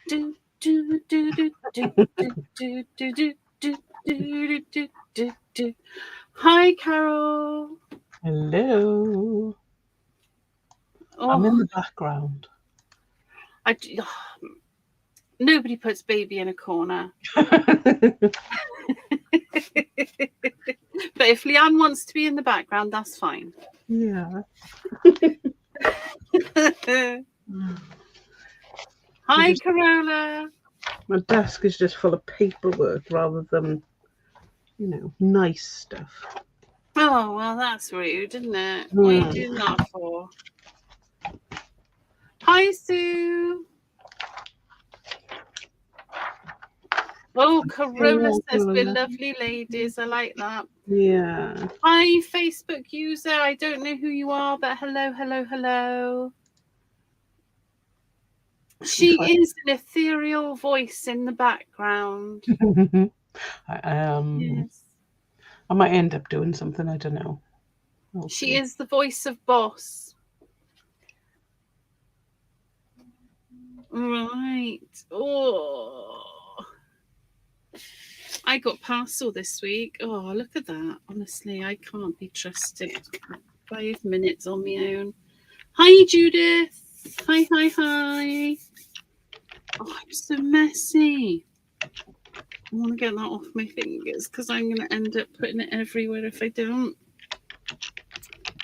do do do do do do do do do do do do do do. Hi, Carol. Hello. I'm in Oh, the background. I nobody puts baby in a corner. But if Leanne wants to be in the background, that's fine. Yeah. I'm Hi, just Carola. my desk is just full of paperwork rather than, nice stuff. Oh, well, that's rude, isn't it? What are you Hmm. doing that for? Hi, Sue. Oh, Carola says we're lovely ladies. I like that. Yeah. Hi, Facebook user. I don't know who you are, but hello, hello, hello. She is an ethereal voice in the background. um, Yes. I might end up doing something. I don't know. We'll She see. is the voice of boss. Right. Oh. I got parcel this week. Oh, look at that. Honestly, I can't be trusted. 5 minutes on my own. Hi, Judith. Hi, hi, hi. Oh, I'm so messy. I want to get that off my fingers because I'm going to end up putting it everywhere if I don't.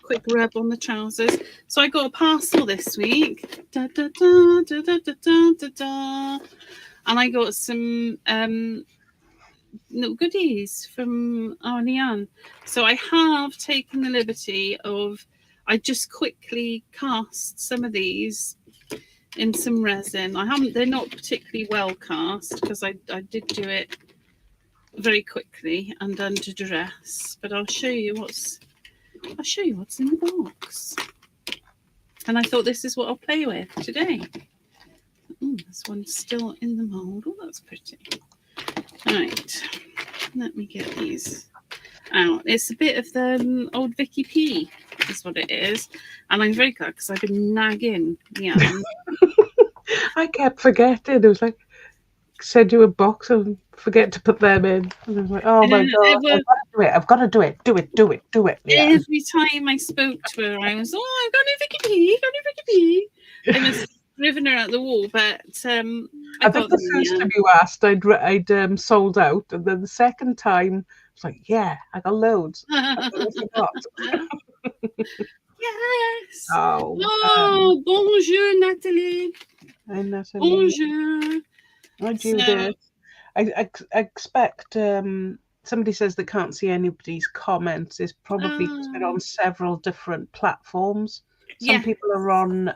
Quick rub on the trousers. So I got a parcel this week. Da, da, da, da, da, da, da, da, da. And I got some little goodies from Leanne. So I have taken the liberty of, I just quickly cast some of these in some resin. They're not particularly well cast because I did do it very quickly and under duress. But I'll show you what's in the box. And I thought this is what I'll play with today. This one's still in the mould. Oh, that's pretty. Right, let me get these out. It's a bit of the old Vicky P, is what it is. And I'm very glad because I've been nagging Leanne. I kept forgetting. It was like, send you a box and forget to put them in. And I was like, oh my God, I've got to do it. I've got to do it. Do it, do it, do it. Yeah. Every time I spoke to her, I was, oh, I've got no Vicky P, got no Vicky P. I must have driven her out the wall, but I I think got them the in the first time end. you asked, I'd sold out. And then the second time, I was like, yeah, I got loads. I totally forgot. Yes. Oh, Oh, bonjour, Natalie. and Natalie, Bonjour. I do So, this. I expect somebody says they can't see anybody's comments is probably because we're on several different platforms. Some yeah, people are on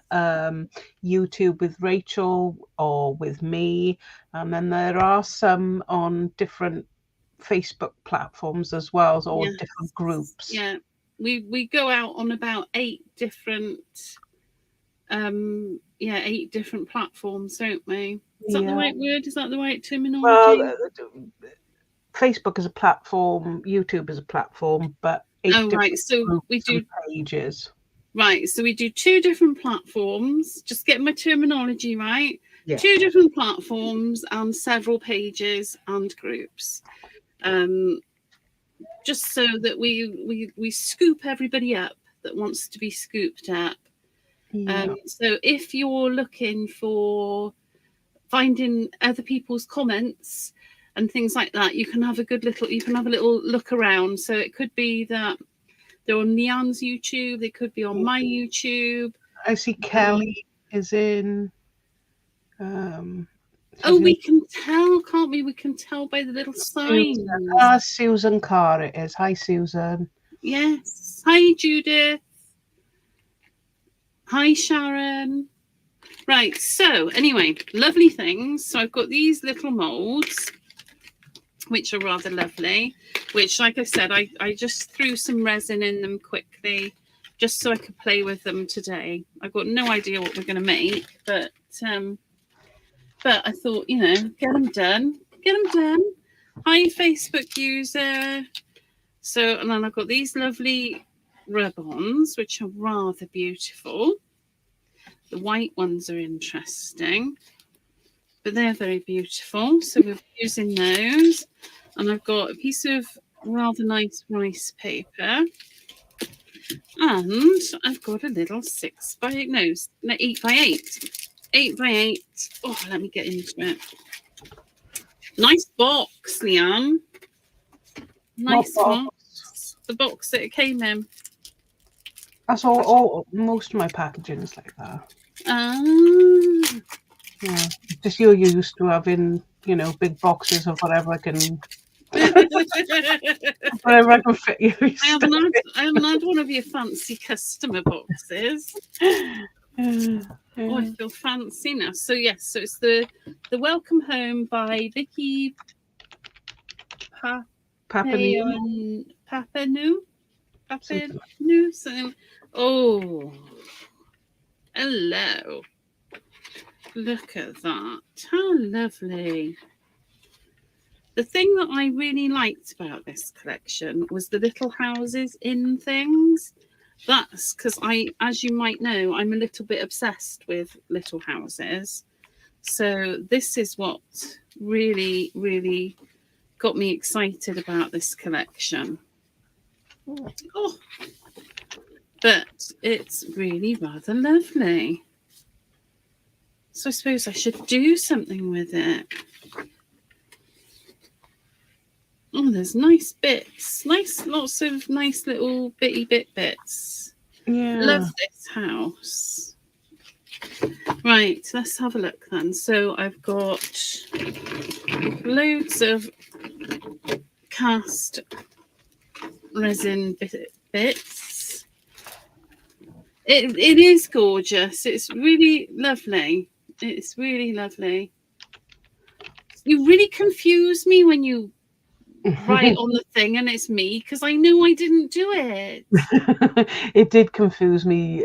YouTube with Rachel or with me, and then there are some on different Facebook platforms as well, or yes, different groups. yeah. We go out on about 8 different platforms, don't we? Is that the Yeah. right word? Is that the right Well, terminology? Facebook is a platform, YouTube is a platform, but 8 Oh, right. different So we groups and do pages. right. So we do 2 different platforms. Just get my terminology right. Yeah. 2 different platforms and several pages and groups. Um, just so that we scoop everybody up that wants to be scooped up. Yeah. So if you're looking for finding other people's comments and things like that, you can have a little look around. So it could be that they're on Leanne's YouTube, they could be on my YouTube. I see Kelly is in. Um, Oh, she's in we can tell, can't we? We can tell by the little Susan. signs. Ah, Susan Carr it is. Hi, Susan. Yes. Hi, Judith. Hi, Sharon. Right. So, anyway, lovely things. So, I've got these little molds, which are rather lovely. Which, like I said, I just threw some resin in them quickly, just so I could play with them today. I've got no idea what we're going to make, but I thought, get them done. Get them done. Hi, Facebook user. So, and then I've got these lovely rub-ons, which are rather beautiful. The white ones are interesting. but they're very beautiful. So we're using those. And I've got a piece of rather nice rice paper. And I've got a little 8x8. 8x8. Oh, let me get into it. Nice box, Leanne. Nice box. The box that it came in. That's all. Most of my packaging is like that. Yeah, just you're used to having, big boxes of whatever I can, whatever I can fit you. I haven't had one of your fancy customer boxes. Oh, I feel fancy now. So yes, so it's the Welcome Home by Vicky Papanu. Oh, hello. Look at that. How lovely. The thing that I really liked about this collection was the little houses in things. That's because as you might know, I'm a little bit obsessed with little houses. So this is what really, really got me excited about this collection. Oh, but it's really rather lovely. So I suppose I should do something with it. Oh, there's nice bits. Lots of nice little bits. Yeah. Love this house. Right, let's have a look then. So I've got loads of cast resin bits. It is gorgeous. It's really lovely. It's really lovely. You really confuse me when you write on the thing and it's me, because I know I didn't do it. It did confuse me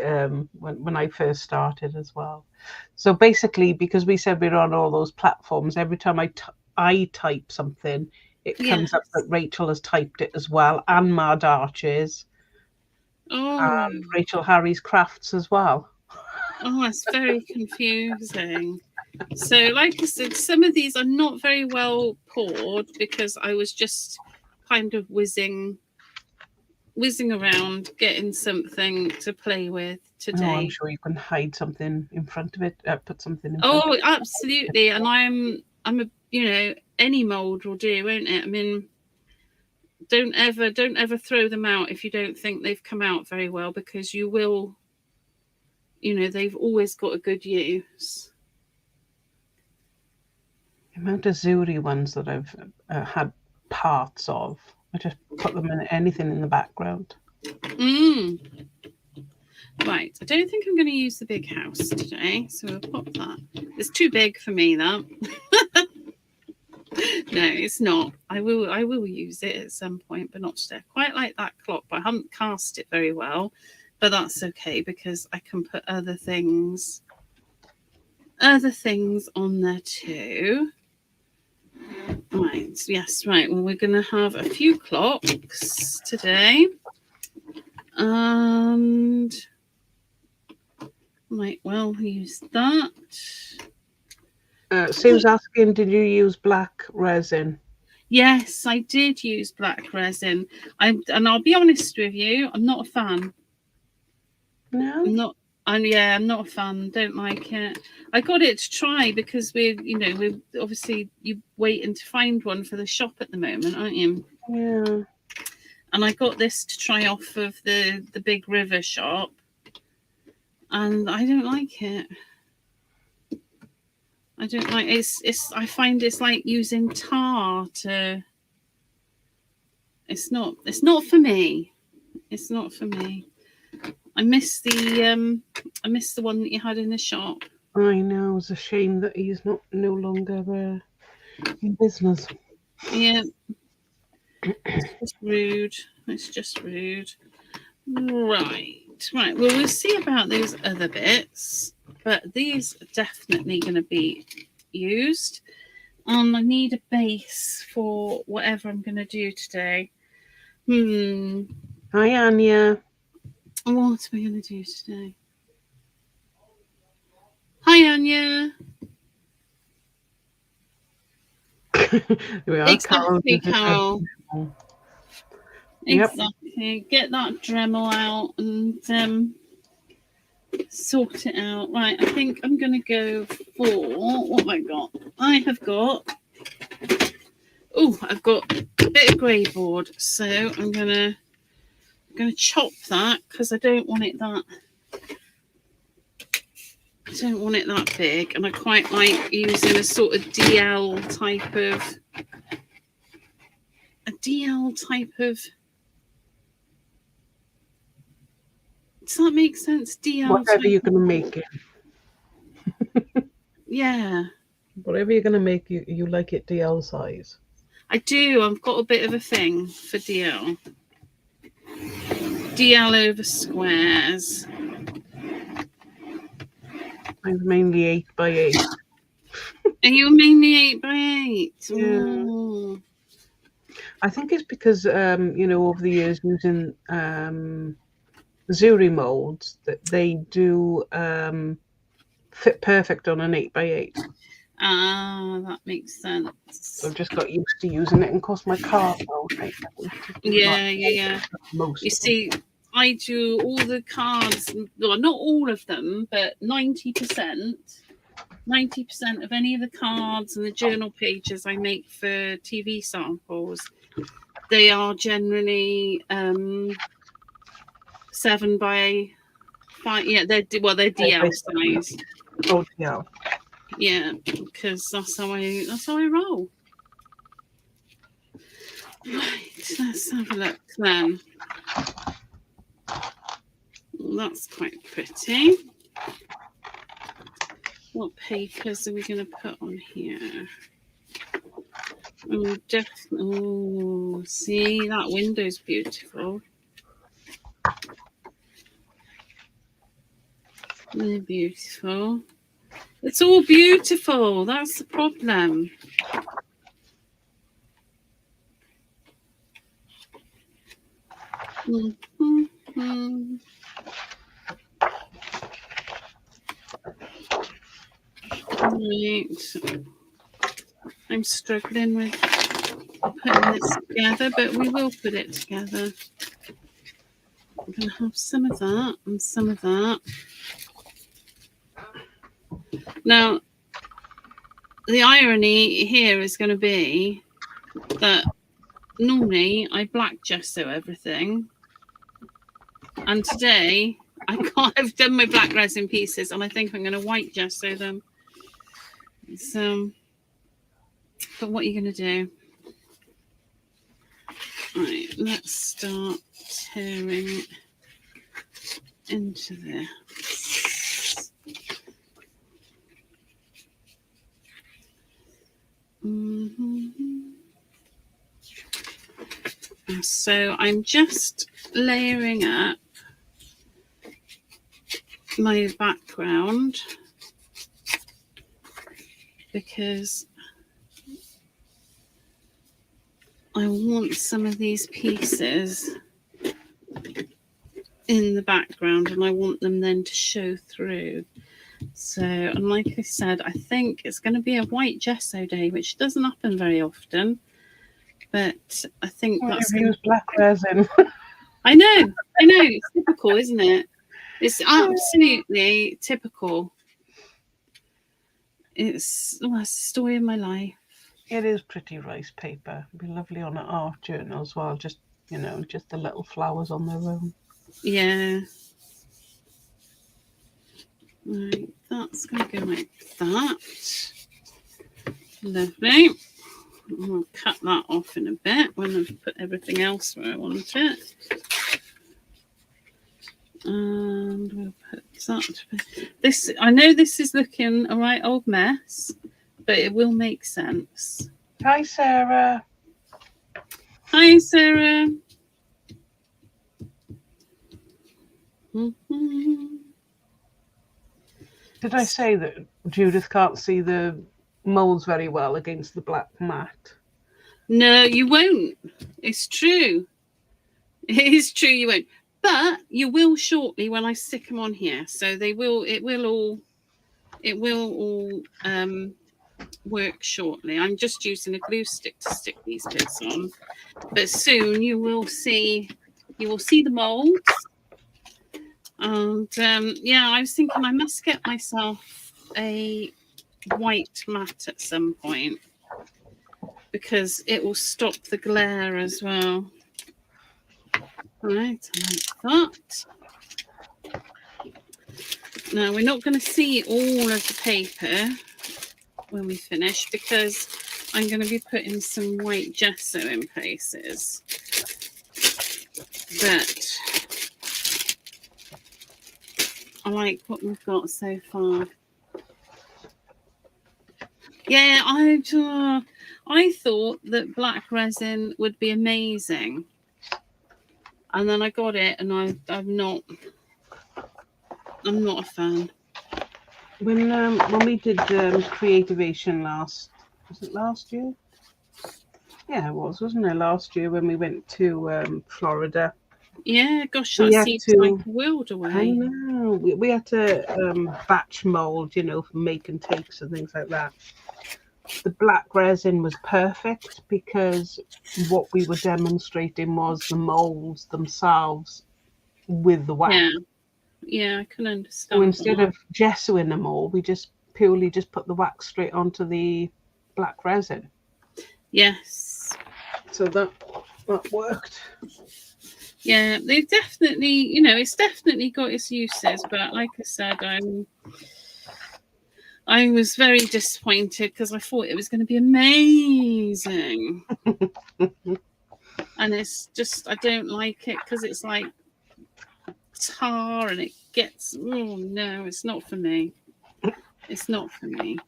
when I first started as well. So basically, because we said we're on all those platforms, every time I type something, it comes up that Rachel has typed it as well, and Mad Arches, and Rachel Harry's Crafts as well. Oh, that's very confusing. So, like I said, some of these are not very well poured because I was just kind of whizzing around getting something to play with today. Oh, I'm sure you can hide something in front of it, put something in front of it. Absolutely. And I'm a, any mold will do, won't it? I mean, don't ever throw them out if you don't think they've come out very well, because you will, they've always got a good use. The amount of Zuri ones that I've had parts of, I just put them in anything in the background. Right, I don't think I'm going to use the big house today, so we'll pop that. It's too big for me, that. No, it's not. I will use it at some point, but not today. I quite like that clock, but I haven't cast it very well. But that's okay, because I can put other things on there too. Right, yes, right. Well, we're going to have a few clocks today. And might well use that. Sue's asking, did you use black resin? Yes, I did use black resin. And I'll be honest with you, I'm not a fan. No? I'm not a fan. Don't like it. I got it to try because we're obviously you waiting to find one for the shop at the moment, aren't you? Yeah. And I got this to try off of the Big River shop, and I don't like it. I don't like it's. I find it's like using tar to. It's not for me. It's not for me. I miss the one that you had in the shop. I know, it's a shame that he's no longer in business. Yeah. It's just rude. Right. Well, we'll see about those other bits, but these are definitely going to be used. And I need a base for whatever I'm going to do today. Hi, Anya. What are we going to do today? Hi, Anya. we are, Carol. Exactly, Carol. Yep. Exactly. Get that Dremel out and sort it out. Right, I think I'm going to go for, what have I got? I've got a bit of grey board, so I'm going to chop that because I don't want it that big, and I quite like using a sort of DL type of. Does that make sense? DL Whatever type. you're going to make it. Yeah. Whatever you're going to make, you like it DL size. I do. I've got a bit of a thing for DL. DL over squares. Mine's mainly 8 by 8. And you're mainly 8 by 8. Yeah. Ooh. I think it's because over the years using Zuri molds, that they do fit perfect on an 8 by 8. Ah, that makes sense. So I've just got used to using it, and of course my card mode. Yeah. Most. You see, I do all the cards. Well, not all of them, but 90%. 90% of any of the cards and the journal pages I make for TV samples, they are generally 7 by 5. Yeah, they're DL size. Oh, yeah. Yeah, because that's how I roll. Right, let's have a look then. That's quite pretty. What papers are we going to put on here? Oh, see, that window's beautiful. They're beautiful. It's all beautiful. That's the problem. Mm-hmm. Right. I'm struggling with putting this together, but we will put it together. I'm going to have some of that and some of that. Now, the irony here is going to be that normally I black gesso everything, and today I've done my black resin pieces, and I think I'm going to white gesso them. So, but what are you going to do? Right, let's start tearing into this. So I'm just layering up my background because I want some of these pieces in the background, and I want them then to show through. So, and like I said, I think it's going to be a white gesso day, which doesn't happen very often, but I think that's use black resin. I know, it's typical, isn't it? It's absolutely typical. It's the story of my life. It is pretty rice paper. It'd be lovely on an art journal as well. Just the little flowers on their own. Yeah. Right, that's going to go like that. Lovely. I'll cut that off in a bit when I've put everything else where I want it. And we'll put that. This, I know this is looking a right old mess, but it will make sense. Hi, Sarah. Hi, Sarah. Mm-hmm. Did I say that Judith can't see the molds very well against the black mat? No, you won't. It's true. It is true, you won't. But you will shortly when I stick them on here. So they will. It will all work shortly. I'm just using a glue stick to stick these bits on, but soon you will see the molds. And yeah, I was thinking I must get myself a white mat at some point because it will stop the glare as well. Right, like that. Now we're not going to see all of the paper when we finish because I'm going to be putting some white gesso in places. But I like what we've got so far. Yeah, I thought that black resin would be amazing, and then I got it, and I'm not a fan. When we did Creativation was it last year? Yeah, it was, wasn't it? Last year when we went to Florida. Yeah, gosh, We that had seems to- like a world away. I know. We had to batch mold, for making takes and things like that. The black resin was perfect because what we were demonstrating was the molds themselves with the wax. Yeah, I can understand. So instead that. of gessoing them all, we just purely put the wax straight onto the black resin. Yes. So that worked. Yeah, they've definitely, it's definitely got its uses, but like I said, I was very disappointed because I thought it was going to be amazing. And it's just, I don't like it because it's like tar and it gets, oh no, it's not for me. It's not for me.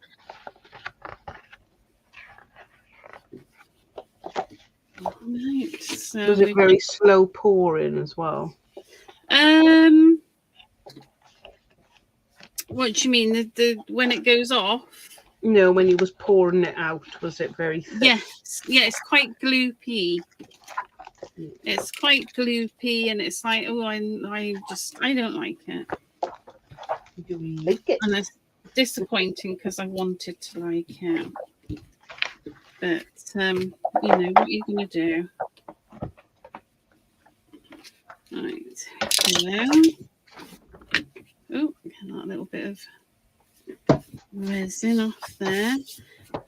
Right, so Was it very slow pouring as well? What do you mean? The when it goes off? No, when you was pouring it out, was it very thick? Yes, yeah, it's quite gloopy. It's quite gloopy, and it's like, oh, I don't like it. You like it? And it's disappointing because I wanted to like it. But what are you gonna do? Right, hello. Oh, get that little bit of resin off there.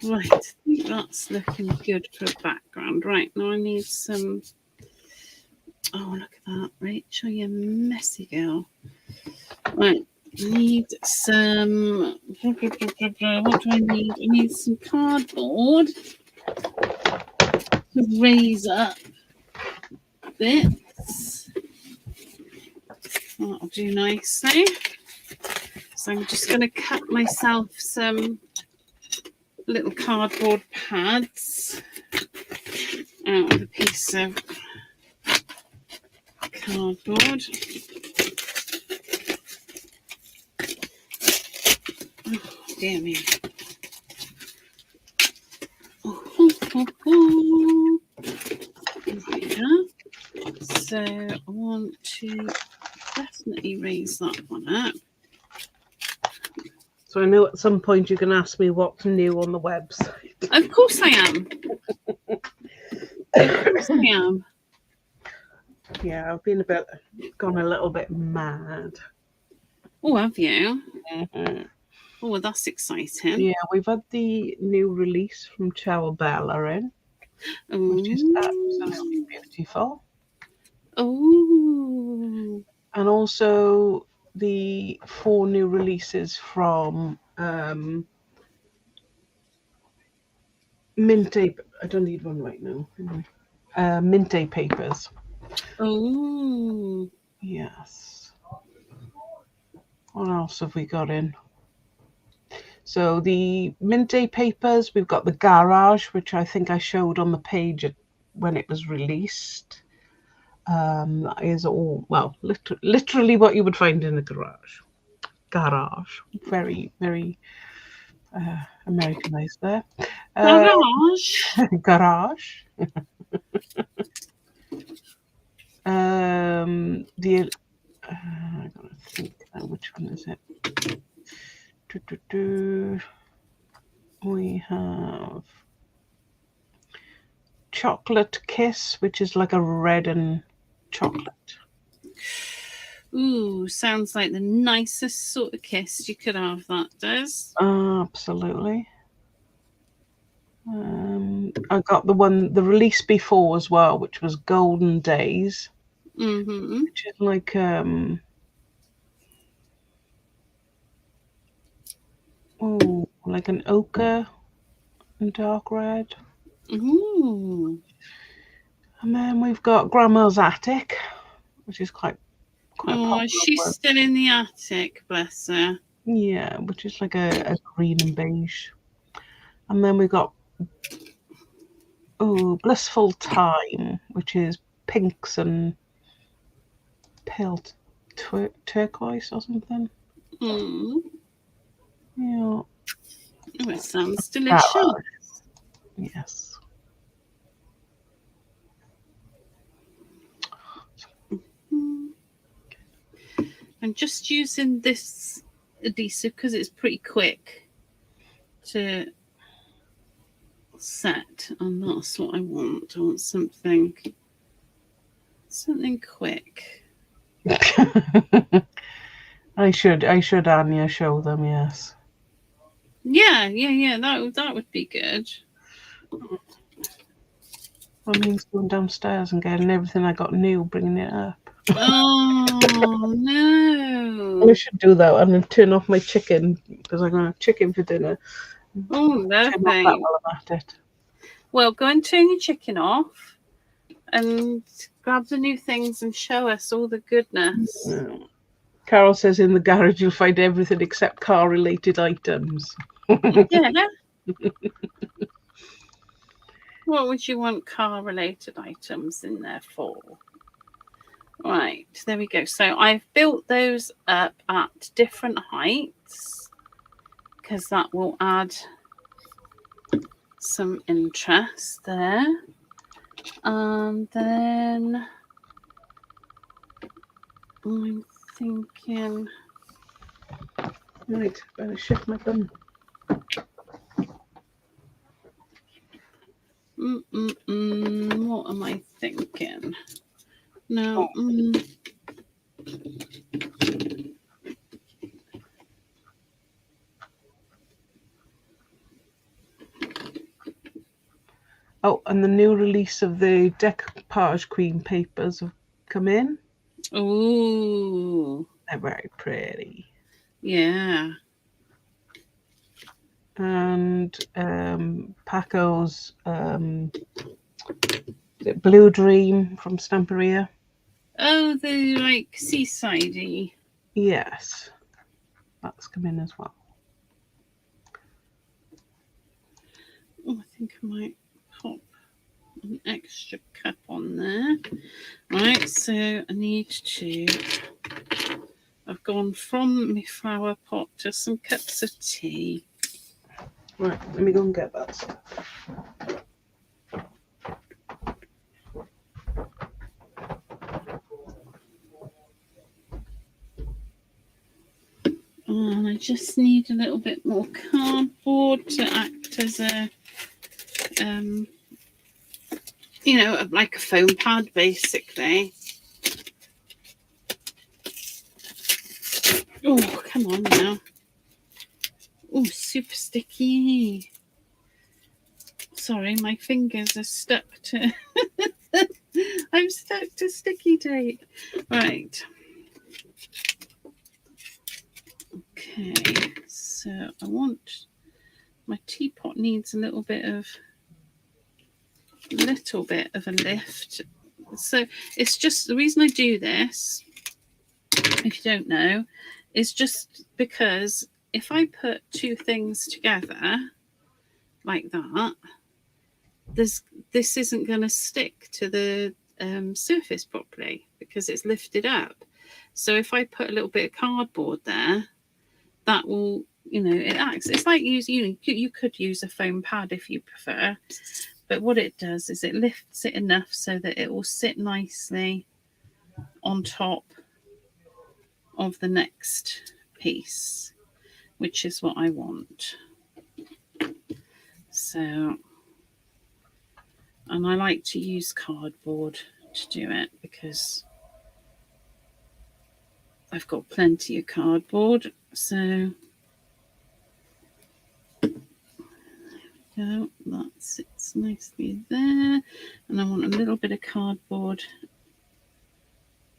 Right, I think that's looking good for a background. Right, now I need some. Oh, look at that, Rachel, you messy girl. Right, I need some. What do I need? I need some cardboard to raise up bits. That'll do nicely. So I'm just going to cut myself some little cardboard pads out of a piece of cardboard. Oh, dear me. There we go. So I want to definitely raise that one up. So I know at some point you can ask me what's new on the website. Of course I am. Of course I am. Yeah, I've gone a little bit mad. Oh, have you? Mm-hmm. Oh, that's exciting. Yeah, we've had the new release from Ciao Bella in, which is absolutely beautiful. Oh. And also the 4 new releases from Minte. I don't need one right now. Minte papers. Oh. Yes. What else have we got in? So the Minte papers, we've got the Garage, which I think I showed on the page when it was released. That is all, well, literally what you would find in a garage. Garage. Very, very Americanized there. Garage. Garage. I gotta think now, which one is it? We have chocolate kiss, which is like a red and chocolate. Ooh, sounds like the nicest sort of kiss you could have, that does. Absolutely. I got the release before as well, which was Golden Days, Mm-hmm. which is like like an ochre and dark red. Ooh. And then we've got Grandma's Attic, which is quite a Oh, popular she's one. still in the attic, bless her. Yeah, which is like a green and beige. And then we got Blissful Time, which is pinks and pale turquoise or something. Mm. Yeah. Oh, it sounds That, delicious. yes. Mm. I'm just using this adhesive because it's pretty quick to set, and that's what I want. I want something quick. I should Anya show them, yes. Yeah. That would be good. That means going downstairs and getting everything I got new, bringing it up. Oh I no! should do that and then turn off my chicken because I'm going to have chicken for dinner. Oh, Turn off that lovely. while I'm at it. Well, go and turn your chicken off and grab the new things and show us all the goodness. Yeah. Carol says in the garage you'll find everything except car-related items. Yeah. What would you want car-related items in there for? Right, there we go. So I've built those up at different heights because that will add some interest there. And then I'm thinking, Right, better shift my bum. what am I thinking? No. Oh, and the new release of the decoupage queen papers have come in. Ooh. They're very pretty. Yeah. And Paco's Blue Dream from Stamperia. Oh, the like seasidey. Yes, that's come in as well. Oh, I think I might pop an extra cup on there. Right, so I need to. I've gone from my flower pot to some cups of tea. Right, let me go and get that stuff. And I just need a little bit more cardboard to act as a, like a foam pad, basically. Oh, come on now. Oh, super sticky. Sorry, my fingers are stuck to. I'm stuck to sticky tape. Right. Okay, so I want my teapot needs a little bit of a lift. So it's just the reason I do this, if you don't know, is just because if I put two things together like that, this isn't going to stick to the surface properly because it's lifted up. So if I put a little bit of cardboard there, that will, it acts. It's like you could use a foam pad if you prefer, but what it does is it lifts it enough so that it will sit nicely on top of the next piece, which is what I want. So, and I like to use cardboard to do it because I've got plenty of cardboard. So, go, that sits nicely there. And I want a little bit of cardboard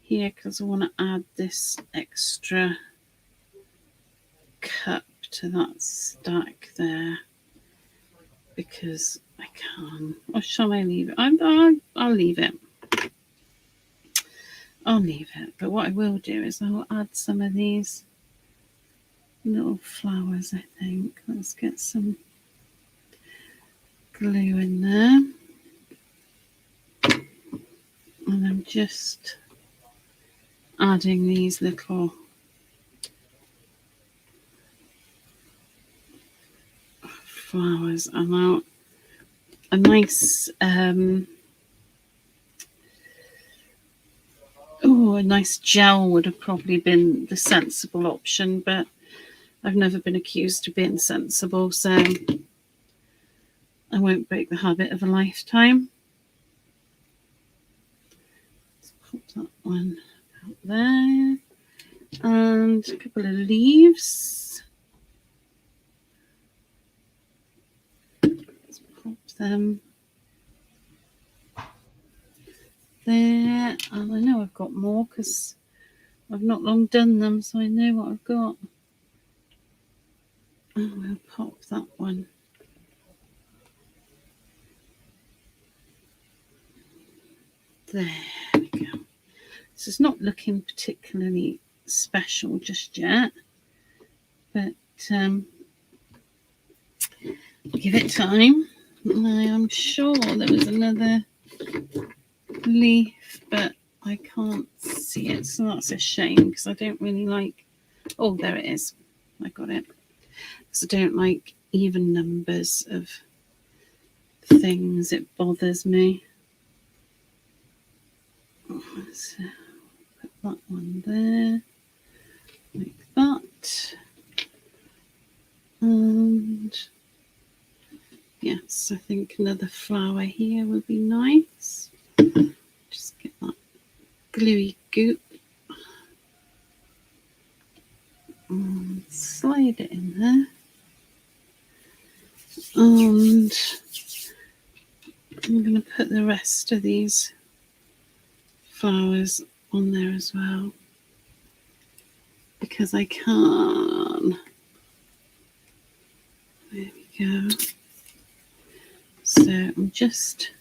here because I want to add this extra cup to that stack there because I can. Or shall I leave it? I'll leave it. I'll leave it. But what I will do is I'll add some of these little flowers, I think. Let's get some glue in there. And I'm just adding these little flowers. And now a nice a nice gel would have probably been the sensible option, but I've never been accused of being sensible, so I won't break the habit of a lifetime. Let's put that one out there. And a couple of leaves. Let's pop them there. And I know I've got more because I've not long done them, so I know what I've got. And we'll pop that one. There we go. This is not looking particularly special just yet, but give it time. I am sure there was another leaf, but I can't see it, so that's a shame because I don't really like. Oh, there it is. I got it. Because I don't like even numbers of things. It bothers me. So put that one there, like that. And yes, I think another flower here would be nice. Just get that gluey goop and slide it in there. And I'm going to put the rest of these flowers on there as well because I can. There we go. So I'm just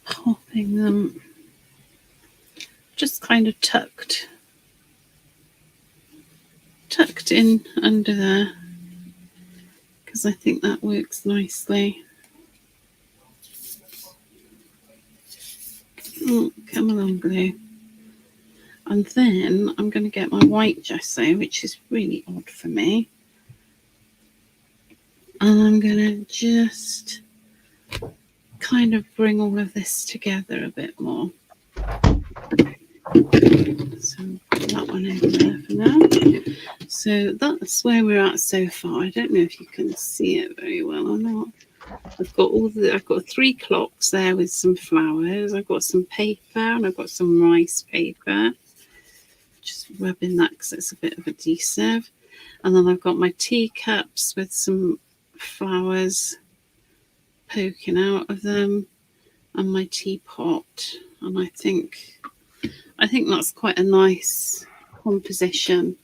popping them, just kind of tucked in under there because I think that works nicely. Oh, come along, glue. And then I'm going to get my white gesso, which is really odd for me. And I'm going to just kind of bring all of this together a bit more. So put that one over there for now. So that's where we're at so far. I don't know if you can see it very well or not. I've got 3 clocks there with some flowers. I've got some paper and I've got some rice paper. Just rubbing that because it's a bit of adhesive. And then I've got my teacups with some flowers poking out of them and my teapot. And I think that's quite a nice composition.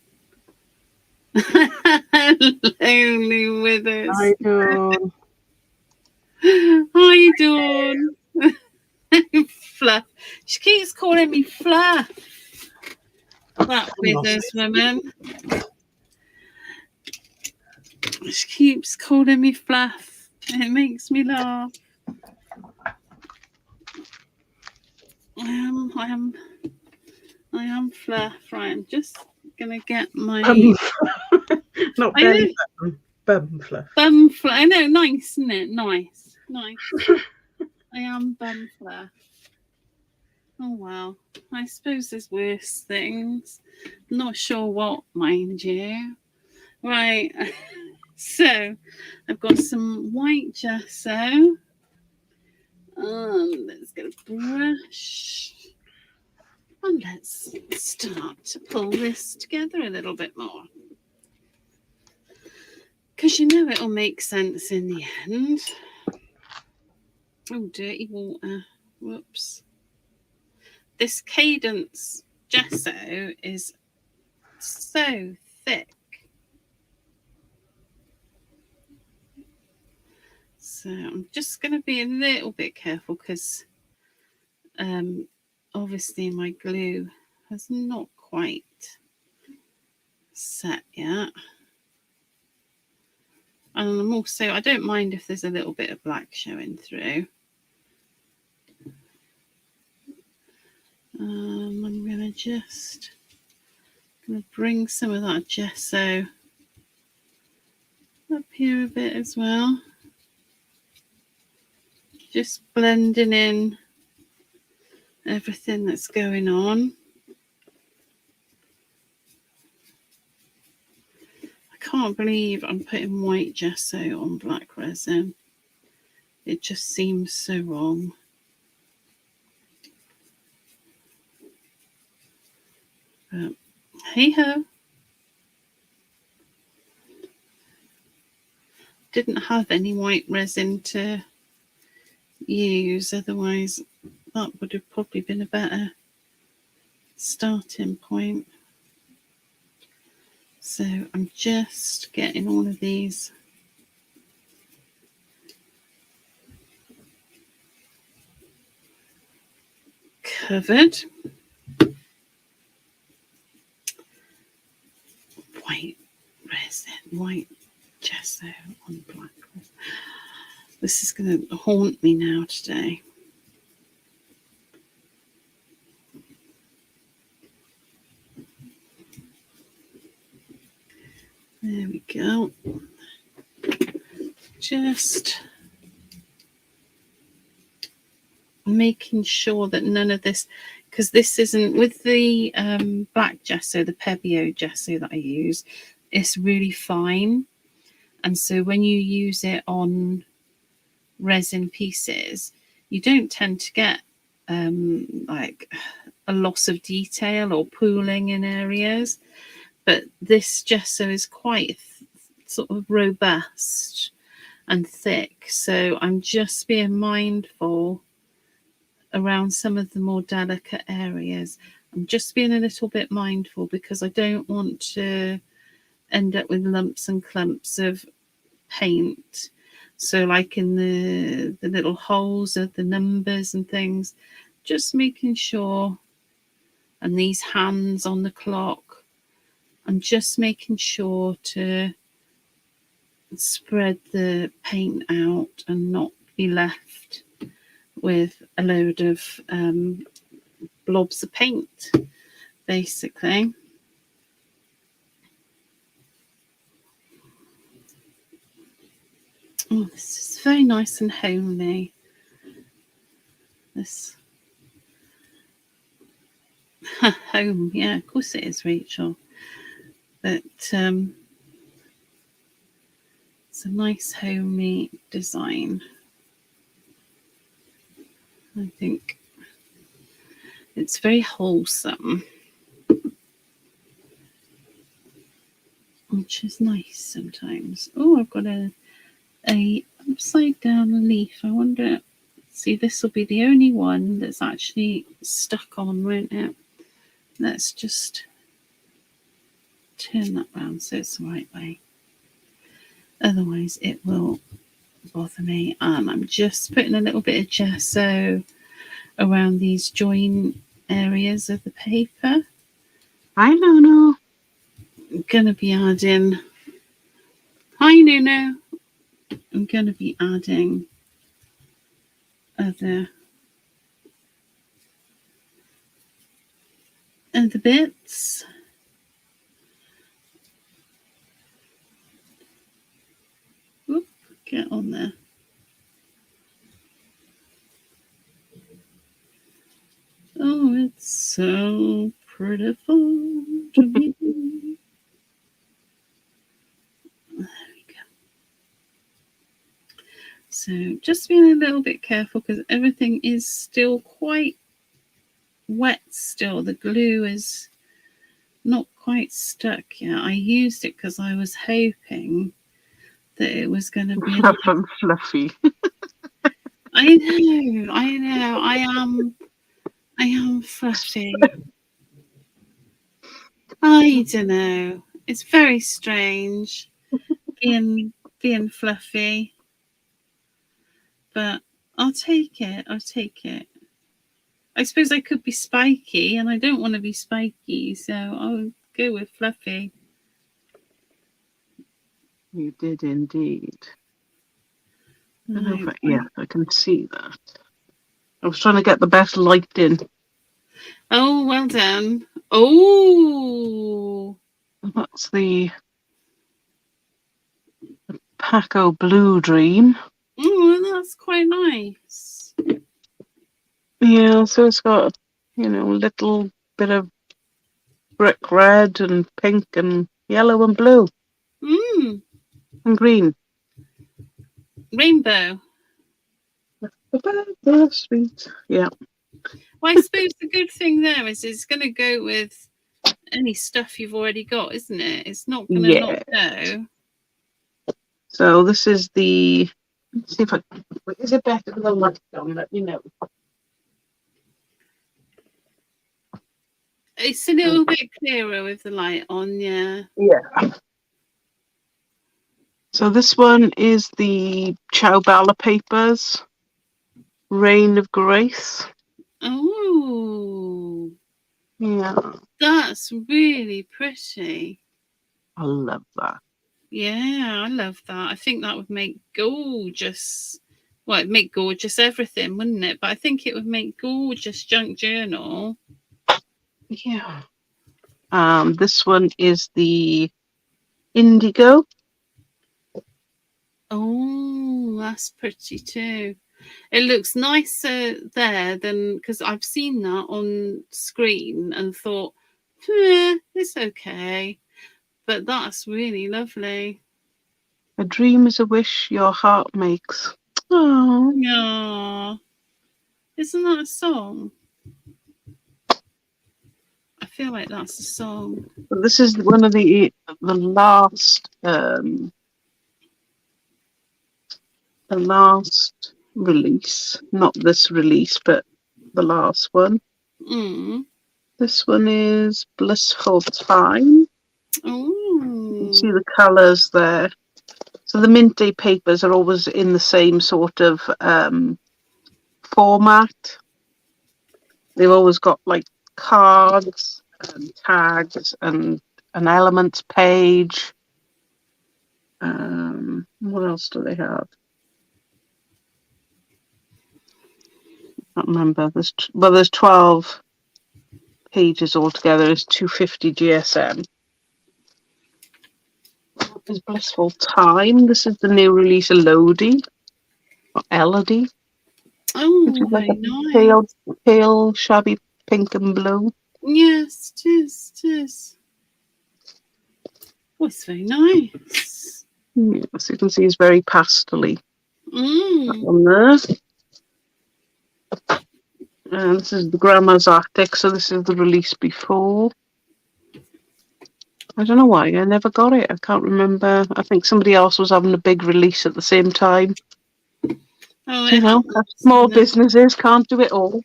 Lonely Withers. Hi, Dawn. Hi, Dawn. Fluff. She keeps calling me Fluff. That Withers woman. She keeps calling me Fluff. It makes me laugh. I am Fluff. Right, I'm just gonna get my not belly button, bum fluff. Bum Fluff. I know, nice, isn't it? Nice. I am Bum Fluff. Oh well, I suppose there's worse things. Not sure what, mind you. Right, so I've got some white gesso. Let's get a brush. And let's start to pull this together a little bit more. Because you know it'll make sense in the end. Oh, dirty water. Whoops. This Cadence gesso is so thick. So I'm just going to be a little bit careful because obviously my glue has not quite set yet. And I'm also, I don't mind if there's a little bit of black showing through. I'm going to just bring some of that gesso up here a bit as well. Just blending in everything that's going on. I can't believe I'm putting white gesso on black resin. It just seems so wrong. But hey ho. Didn't have any white resin to use, otherwise that would have probably been a better starting point. So I'm just getting all of these covered. White resin, white gesso on black resin. This is going to haunt me now today. There we go. Just making sure that none of this, because this isn't, with the black gesso, the Pebbio gesso that I use, it's really fine. And so when you use it on resin pieces, you don't tend to get like a loss of detail or pooling in areas. But this gesso is quite sort of robust and thick. So I'm just being mindful around some of the more delicate areas. I'm just being a little bit mindful because I don't want to end up with lumps and clumps of paint. So like in the little holes of the numbers and things, just making sure, and these hands on the clock, I'm just making sure to spread the paint out and not be left with a load of blobs of paint, basically. Oh, this is very nice and homely. This home, yeah, of course it is, Rachel. But it's a nice homely design. I think it's very wholesome, which is nice sometimes. Oh, I've got a upside down leaf. I wonder, see, this will be the only one that's actually stuck on, won't it? Let's just turn that round so it's the right way. Otherwise it will bother me. And I'm just putting a little bit of gesso around these join areas of the paper. Hi, Nuno. I'm going to be adding, hi Nuno, I'm going to be adding other bits. Oop, get on there. Oh, it's so prettiful to be. There we go. So just being a little bit careful because everything is still quite wet still. The glue is not quite stuck yet. I used it because I was hoping that it was going to be Fluff and fluffy. I know, I am fluffy. I don't know. It's very strange being fluffy, but I'll take it. I'll take it. I suppose I could be spiky, and I don't want to be spiky, so I'll go with fluffy. You did indeed. No, Yeah, I can see that. I was trying to get the best light in. Oh, well done. Oh, That's the Paco Blue Dream. oh, that's quite nice. Yeah, so it's got, a little bit of brick red and pink and yellow and blue Mm, and green. rainbow. Sweet. Yeah. Well, I suppose the good thing there is it's going to go with any stuff you've already got, isn't it? It's not going to not Yeah. go. So this is the. Let's see if is it better with the light on? Let me know. It's a little bit clearer with the light on, yeah. Yeah. So this one is the Ciao Bella Papers, Reign of Grace. Oh, Yeah, that's really pretty. I love that. Yeah, I love that. I think that would make gorgeous. Well, it'd make gorgeous everything, wouldn't it? But I think it would make gorgeous junk journal. Yeah. This one is the Indigo. Oh, that's pretty too. It looks nicer there than because I've seen that on screen and thought, it's okay. But that's really lovely. A dream is a wish your heart makes. Oh. Yeah. Isn't that a song? I feel like that's a song. This is one of the last release. Not this release, but the last one. Mm. This one is Blissful Time. Oh. You can see the colours there. So the Mint Day papers are always in the same sort of format. They've always got like cards and tags and an elements page. What else do they have? I can't remember. There's 12 pages altogether. It's 250 GSM. There's Blissful Time. This is the new release of Lodi or Elodie. Oh, Which is like very a nice. pale, shabby pink and blue. Yes, tis, tis. Oh, it's very nice. Yes, you can see it's very pastel-y. Mm. On there. And this is the Grandma's Arctic, so this is the release before. I don't know why I never got it. I can't remember. I think somebody else was having a big release at the same time. Oh, You it know, happens. small businesses can't do it all.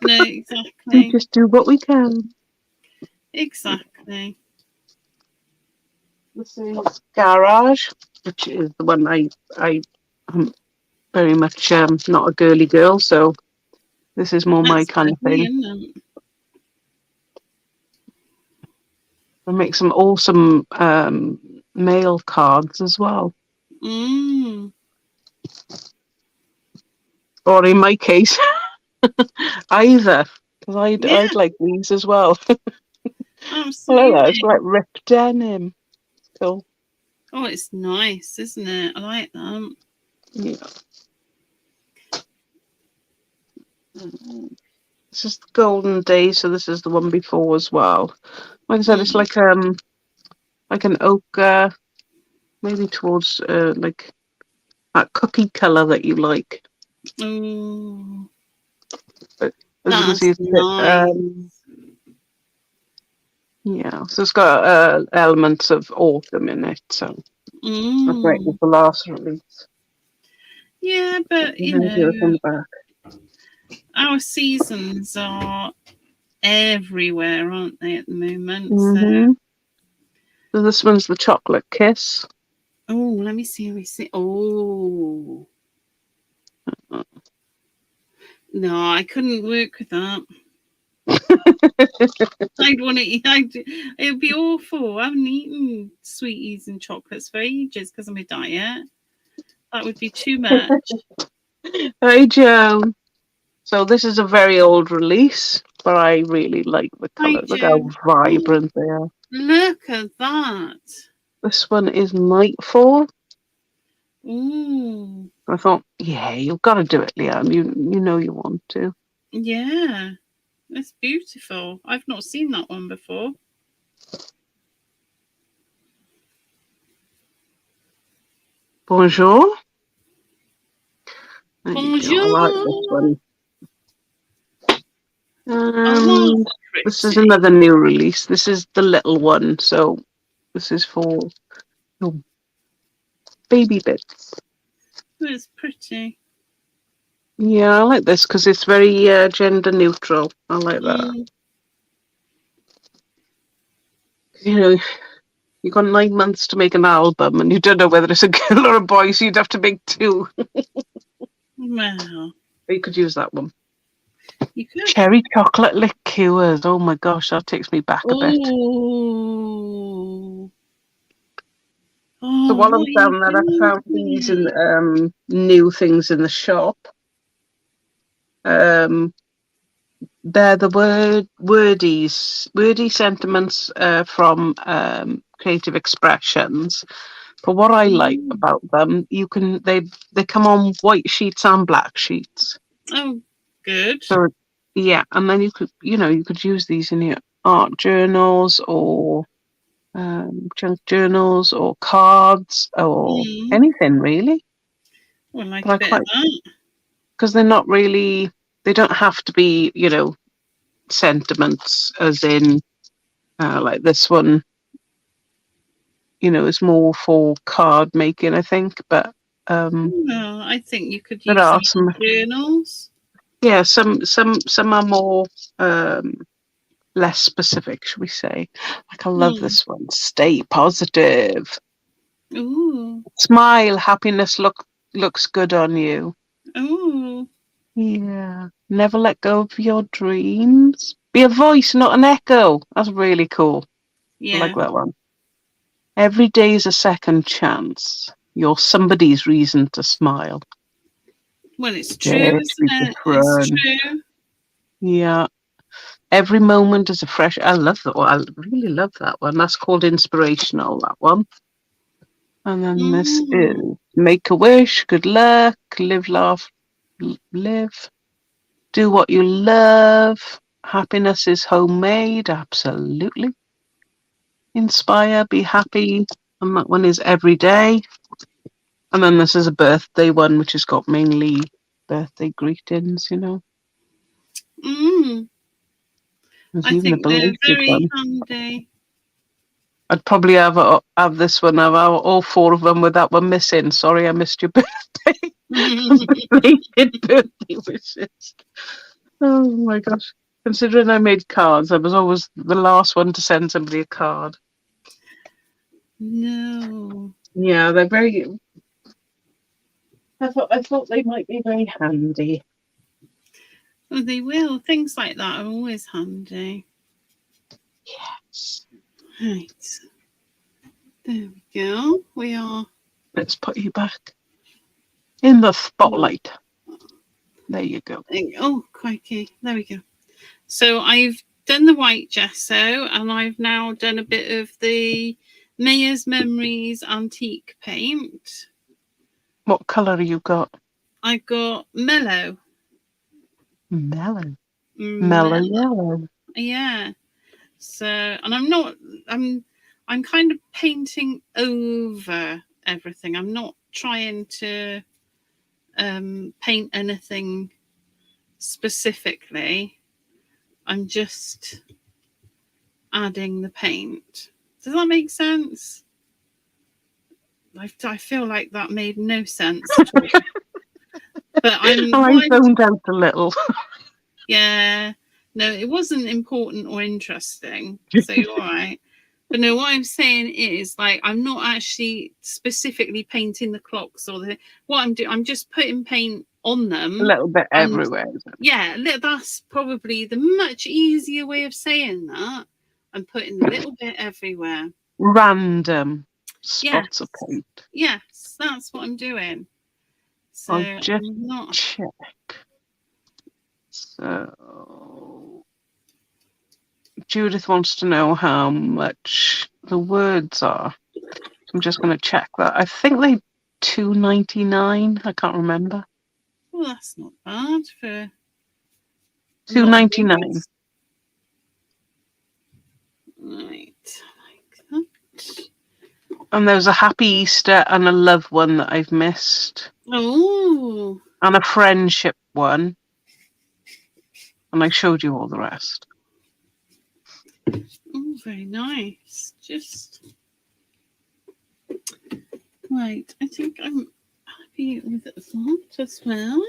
No, We exactly. just do what we can. Exactly. This is Garage, which is the one I'm very much not a girly girl, so this is more my That's kind of lovely, thing. isn't it? I make some awesome mail cards as well. Mm. Or in my case, either. Because Yeah, I'd like these as well. Hello there, it's absolutely. like ripped denim. Cool. Oh, it's nice, isn't it? I like that. Yeah. This is the Golden Day, so this is the one before as well. Like I said, it's like an ochre, maybe towards like that cookie colour that you like. Oh, But as you can see, that's it's a bit, nice. yeah. So it's got elements of autumn in it. So that's great with Mm. the last release. Yeah, but And then do it on the back. our seasons are everywhere, aren't they, at the moment? Mm-hmm. So this one's the Chocolate Kiss. Oh, let me see. Let me see. Oh, no, I couldn't work with that. I'd want to. It'd be awful. I haven't eaten sweeties and chocolates for ages because of my diet. That would be too much. Hey, Joan. So this is a very old release, but I really like the I colours. Look how do. Oh, vibrant they are. look at that. This one is Nightfall. Ooh, I thought, yeah, you've got to do it, Liam. You know you want to. yeah. That's beautiful. I've not seen that one before. Bonjour. There you go. I like this Bonjour. one. Oh, And that's this is pretty. another new release. This is the little one. So this is for your baby bits. That's pretty. Yeah, I like this because it's very gender neutral. I like that. Mm, You know, you got 9 months to make an album and you don't know whether it's a girl or a boy, so you'd have to make two. well, But you could use that one. you could. Cherry chocolate liqueurs. Oh my gosh, that takes me back a bit. Oh, So oh, while I what was are you down there, I doing found to these in me? new things in the shop. Um, they're the wordy sentiments from Creative Expressions. But what I like Mm. about them, they come on white sheets and black sheets. Oh, good. So yeah, and then you could use these in your art journals or junk journals or cards or Mm. anything really. Well, like But a I bit of quite that. because they're not really. They don't have to be sentiments as in like this one. Is more for card making, I think. But No, I think you could there use are that some. in journals. Yeah, some are more less specific, should we say? Like I love Mm. this one. Stay positive. Ooh, Smile. Happiness looks good on you. ooh, Yeah. Never let go of your dreams. Be a voice, not an echo. That's really cool. I like yeah. that one. Every day is a second chance. You're somebody's reason to smile. Well, it's true, Dare to isn't be it? It's different. true. Yeah. Every moment is a fresh. I love that one. I really love that one. That's called inspirational. That one. And then this is Mm. make a wish. Good luck. Live, laugh, live. Do what you love. Happiness is homemade. Absolutely. Inspire. Be happy. And that one is every day. And then this is a birthday one, which has got mainly birthday greetings. Mm. There's I even a think they're belated very one. handy. I'd probably have this one. Have all four of them with that one missing. Sorry, I missed your birthday. Belated birthday wishes. Oh my gosh! Considering I made cards, I was always the last one to send somebody a card. No. Yeah, they're very. I thought they might be very handy. Well, they will. Things like that are always handy. Yes. Right. There we go. We are. Let's put you back in the spotlight. There you go. Oh, crikey. There we go. So I've done the white gesso and I've now done a bit of the Mayor's Memories antique paint. What colour you got? I've got mellow. Melon. mellow yellow. Yeah. So, and I'm kind of painting over everything. I'm not trying to paint anything specifically. I'm just adding the paint. Does that make sense? I feel like that made no sense at all. But I zoned out a little. Yeah. No, it wasn't important or interesting. So you're all right. But no, what I'm saying is, like, I'm not actually specifically painting the clocks or what I'm doing. I'm just putting paint on them. A little bit everywhere. Yeah, that's probably the much easier way of saying that. I'm putting a little bit everywhere. Random spots of paint. Yes, that's what I'm doing. So I'll just I'm not check. So Judith wants to know how much the words are. I'm just going to check that. I think they $2.99. I can't remember. Well, that's not bad for $2.99. Right, like that. And there's a Happy Easter and a love one that I've missed. Oh. And a friendship one. And I showed you all the rest. Oh, very nice. Just right. I think I'm happy with that as well.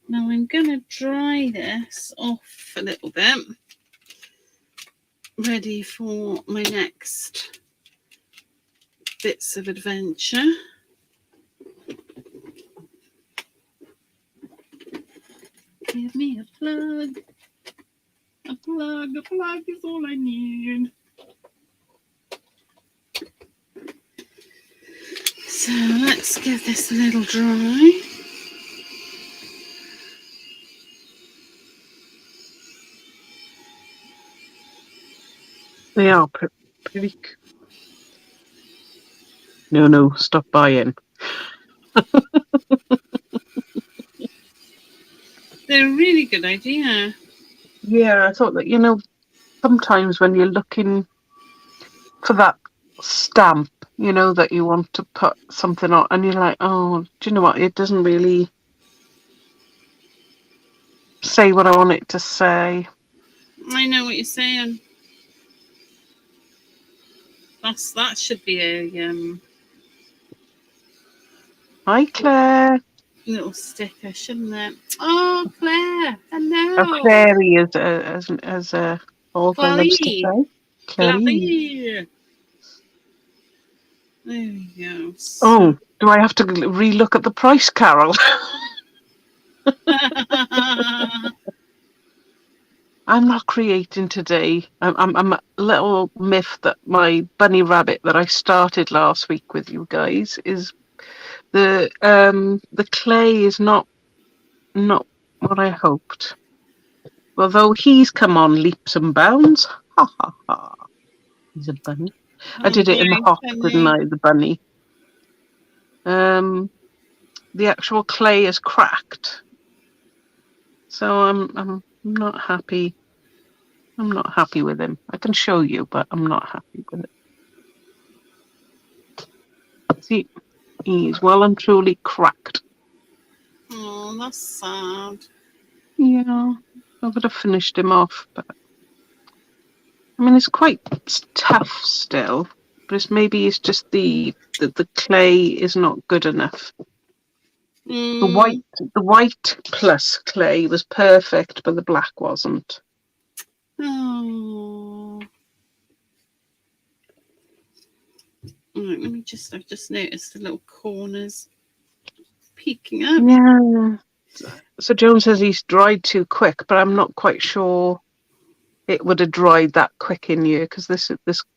Now I'm going to dry this off a little bit. Ready for my next bits of adventure. Give me a plug. A plug is all I need. So let's give this a little dry. They are pretty. No, stop buying. They're a really good idea. Yeah, I thought that, sometimes when you're looking for that stamp, that you want to put something on, and you're like, oh, do you know what? It doesn't really say what I want it to say. I know what you're saying. That should be a Hi, Claire. little sticker, shouldn't it? Oh, Claire, hello. Oh, Clary, as Olga loves to say. Clary. There we go. Oh, do I have to relook at the price, Carol? I'm not creating today. I'm a little miffed that my bunny rabbit that I started last week with you guys is the clay is not what I hoped. Although he's come on leaps and bounds. Ha ha ha. He's a bunny. I did it in the hop, didn't I? The bunny. The actual clay is cracked. So I'm not happy. I'm not happy with him. I can show you, but I'm not happy with it. See, he's well and truly cracked. Oh, that's sad. Yeah, I would have finished him off, but I mean, it's quite tough still. But maybe it's just the clay is not good enough. The white plus clay was perfect, but the black wasn't. Oh. Right, let me I've just noticed the little corners peeking up. Yeah. So Joan says he's dried too quick, but I'm not quite sure it would have dried that quick in here because this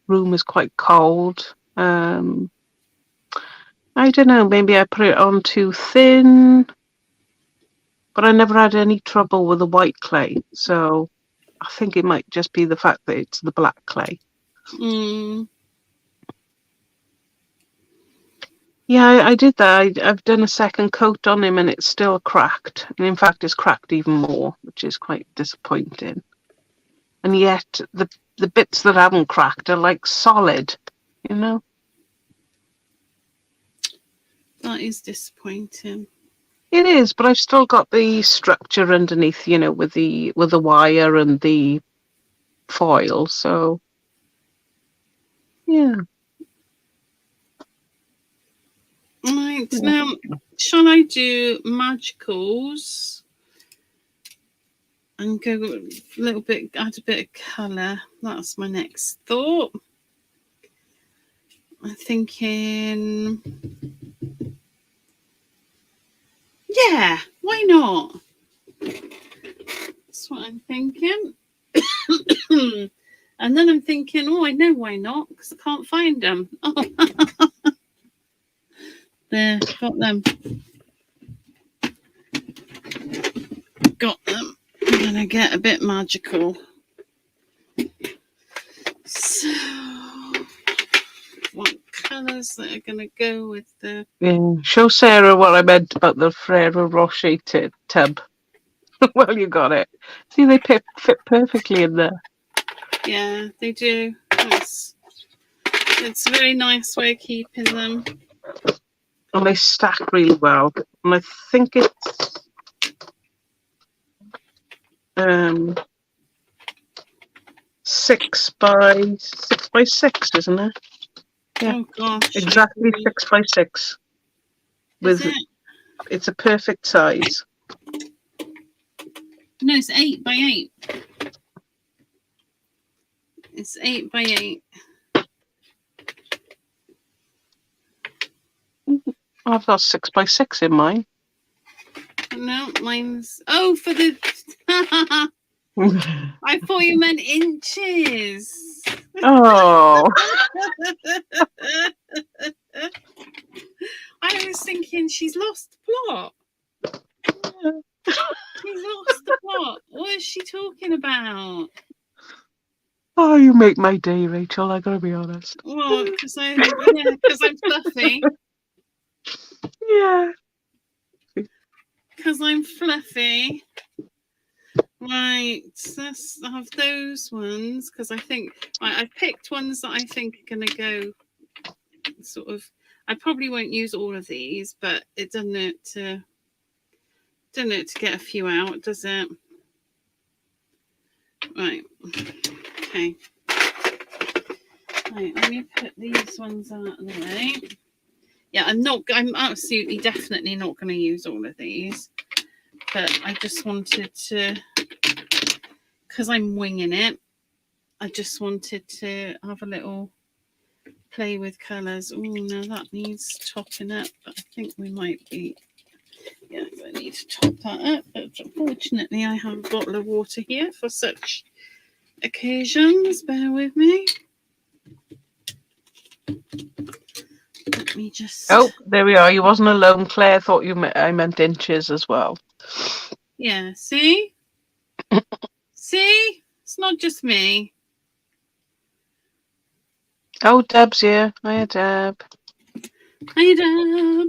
room is quite cold. I don't know, maybe I put it on too thin, but I never had any trouble with the white clay, so I think it might just be the fact that it's the black clay. Yeah, I did that. I've done a second coat on him and it's still cracked. And in fact, it's cracked even more, which is quite disappointing. And yet, the bits that haven't cracked are like solid, you know? That is disappointing. It is, but I've still got the structure underneath, you know, with the wire and the foil. So, yeah. Right, now, shall I do magicals and go a little bit, add a bit of colour? That's my next thought. I'm thinking, yeah, why not? That's what I'm thinking. And then I'm thinking, oh, I know why not, because I can't find them. Oh, there, got them. Got them. I'm going to get a bit magical. So, what colours that are going to go with the... Yeah. Show Sarah what I meant about the Ferrero Rocher tub. Well, you got it. See, they fit perfectly in there. Yeah, they do. It's a very nice way of keeping them. And they stack really well. And I think it's 6 by 6, isn't it? Yeah. Oh gosh. Exactly 6 by 6. It's a perfect size. No, it's 8 by 8. It's 8 by 8. I've got 6 by 6 in mine. No, mine's... Oh, for the... I thought you meant inches. Oh. I was thinking she's lost the plot. She's lost the plot. What is she talking about? Oh, you make my day, Rachel. I gotta be honest. What? Because I'm fluffy. Yeah. Because I'm fluffy. Right, let's have those ones because I think I've picked ones that I think are going to go sort of. I probably won't use all of these, but it doesn't hurt to get a few out, does it? Right. Okay. Right, let me put these ones out of the way. Yeah, I'm absolutely definitely not going to use all of these, but I just wanted to, because I'm winging it, I just wanted to have a little play with colours. Oh, no, that needs topping up, but I think we might be, yes, I need to top that up, but unfortunately I have a bottle of water here for such occasions. Bear with me. Let me just... Oh, there we are. You wasn't alone. Claire thought I meant inches as well. Yeah, see? See? It's not just me. Oh, Deb's here. Hiya, Deb. Hi, Deb.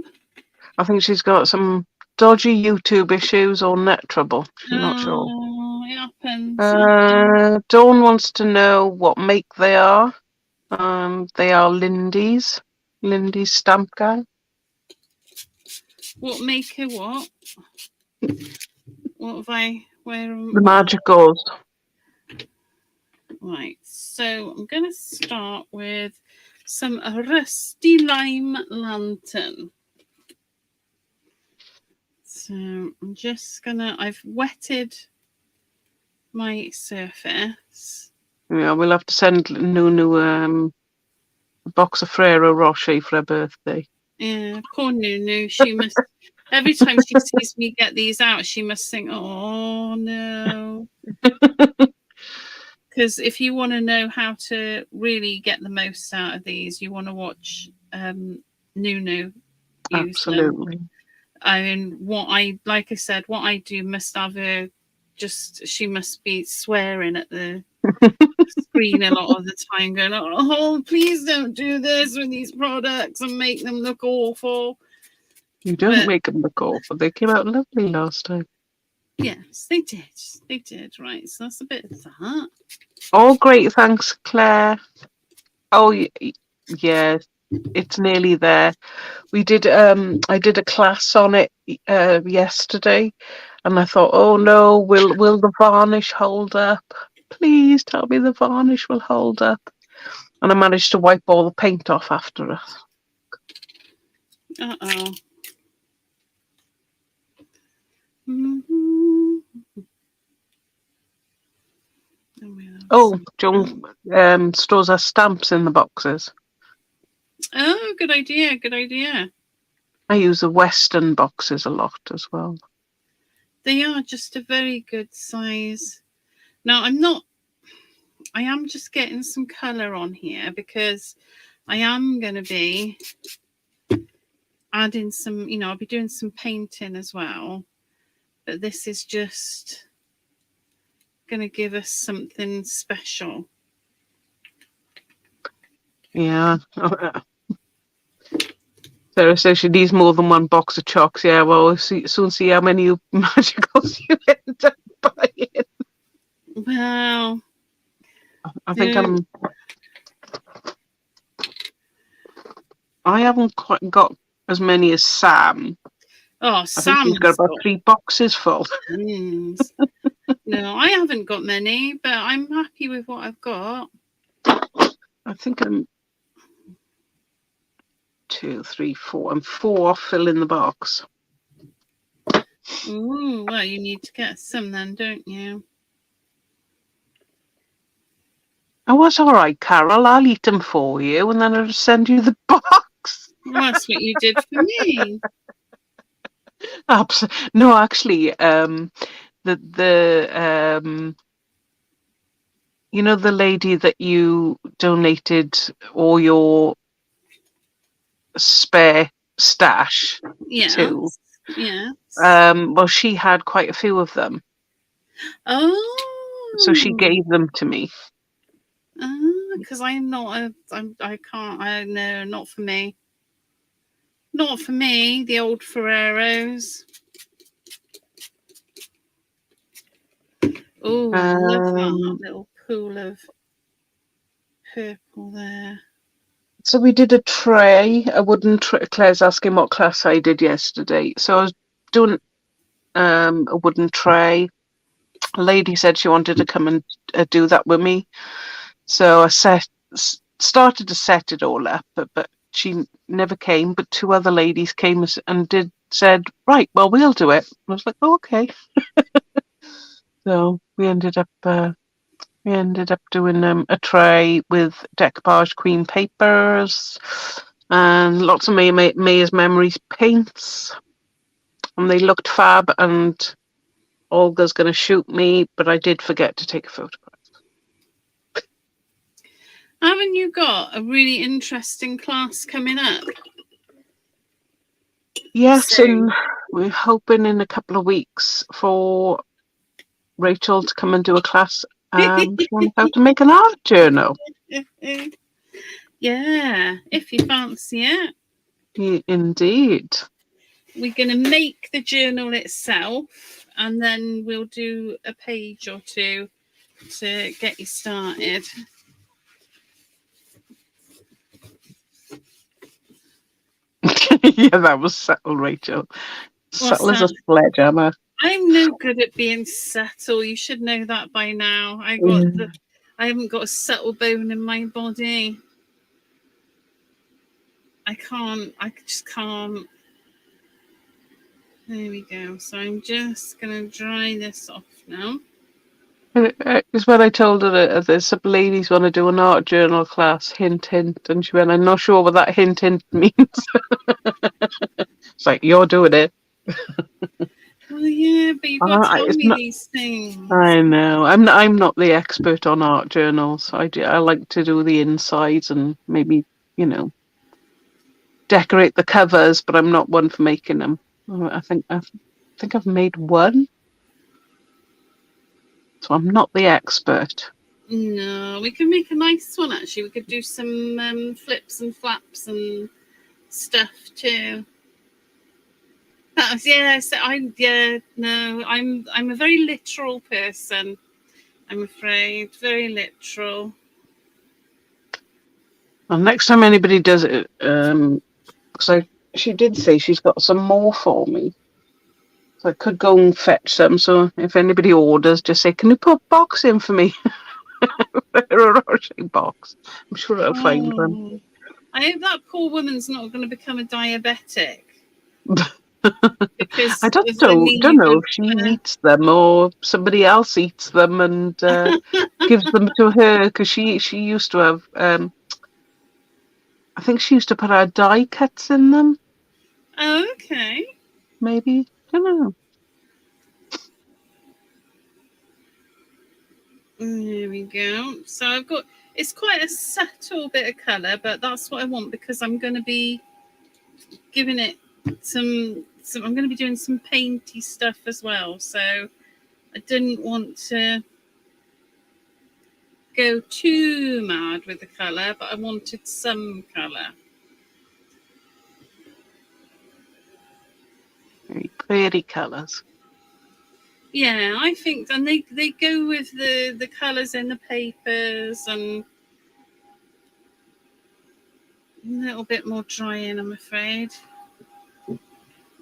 I think she's got some dodgy YouTube issues or net trouble. I'm not sure. It happens. Dawn wants to know what make they are. They are Lindy's stamp gang. What make a what? What have I... Where? The magicals. Right, so I'm going to start with some rusty lime lantern. So I'm just gonna... I've wetted my surface. Yeah, we'll have to send Nunu a box of Ferrero Rocher for her birthday. Yeah, poor Nunu. She must... Every time she sees me get these out, she must think, oh, no. Because if you want to know how to really get the most out of these, you want to watch Nunu use Absolutely. them. I mean, like I said, what I do must have her she must be swearing at the screen a lot of the time, going, "Oh, please don't do this with these products and make them look awful." You don't But make them look awful. They came out lovely last time. yes, they did. They did. Right. So that's a bit of that. Oh, great. Thanks, Claire. Oh, yeah. It's nearly there. I did a class on it yesterday, and I thought, oh no, will the varnish hold up? Please tell me the varnish will hold up. And I managed to wipe all the paint off after it. Uh-oh. Mm-hmm. Oh, Joan stores her stamps in the boxes. Oh, good idea. Good idea. I use the Western boxes a lot as well. They are just a very good size. Now, I am just getting some colour on here because I am going to be adding some, I'll be doing some painting as well. But this is just going to give us something special. Yeah. Sarah says she needs more than one box of chocks. Yeah, well, we'll soon see how many magicals you end up buying. Well, I think I haven't quite got as many as Sam. Oh, I think he's got about 3 boxes full. No, I haven't got many, but I'm happy with what I've got. I think I'm 2, 3, 4. I'm 4 off filling the box. Ooh, well, you need to get some then, don't you? Oh, that's all right, Carol. I'll eat them for you, and then I'll send you the box. Well, that's what you did for me. No, actually, the you know, the lady that you donated all your spare stash to. Yeah. Well, she had quite a few of them. Oh. So she gave them to me. Because I'm not I can't. No, not for me. Not for me. The old Ferreros. Oh, I love that little pool of purple there. So we did a tray, a wooden tray. Claire's asking what class I did yesterday. So I was doing a wooden tray. A lady said she wanted to come and do that with me. So I started to set it all up, but she never came. But 2 other ladies came and said, right, well, we'll do it. I was like, oh, okay. So we ended up doing a tray with decoupage cream papers and lots of Maya's Memories paints. And they looked fab, and Olga's going to shoot me, but I did forget to take a photograph. Haven't you got a really interesting class coming up? Yes, and we're hoping in a couple of weeks for Rachel to come and do a class on how to make an art journal. Yeah, if you fancy it. Indeed. We're going to make the journal itself, and then we'll do a page or 2 to get you started. Yeah, that was subtle, Rachel. Subtle as a sledgehammer. I'm no good at being subtle. You should know that by now. I haven't got a subtle bone in my body. I just can't. There we go. So I'm just going to dry this off now. It's when I told her that there's some ladies want to do an art journal class, hint, hint. And she went, I'm not sure what that hint, hint means. It's like, you're doing it. Well, yeah, but you've got to tell me these things. I know. I'm not the expert on art journals. I like to do the insides and maybe, decorate the covers, but I'm not one for making them. I think I've made one. So I'm not the expert. No, we could make a nice one actually. We could do some flips and flaps and stuff too. I'm a very literal person. I'm afraid, very literal. Well, next time anybody does it, because she did say she's got some more for me, so I could go and fetch some. So if anybody orders, just say, "Can you put a box in for me?" A rushing box. I'm sure I'll find one. I hope that poor woman's not going to become a diabetic I because don't of the know. Don't need know of. if she eats them or somebody else eats them and gives them to her, because she used to have. I think she used to put her die cuts in them. Oh, okay. Maybe, don't know. There we go. So I've got, it's quite a subtle bit of colour, but that's what I want because I'm going to be giving it some I'm going to be doing some painty stuff as well. So I didn't want to go too mad with the colour, but I wanted some colour. Very pretty colours. Yeah, I think, and they go with the colours in the papers and a little bit more drying, I'm afraid.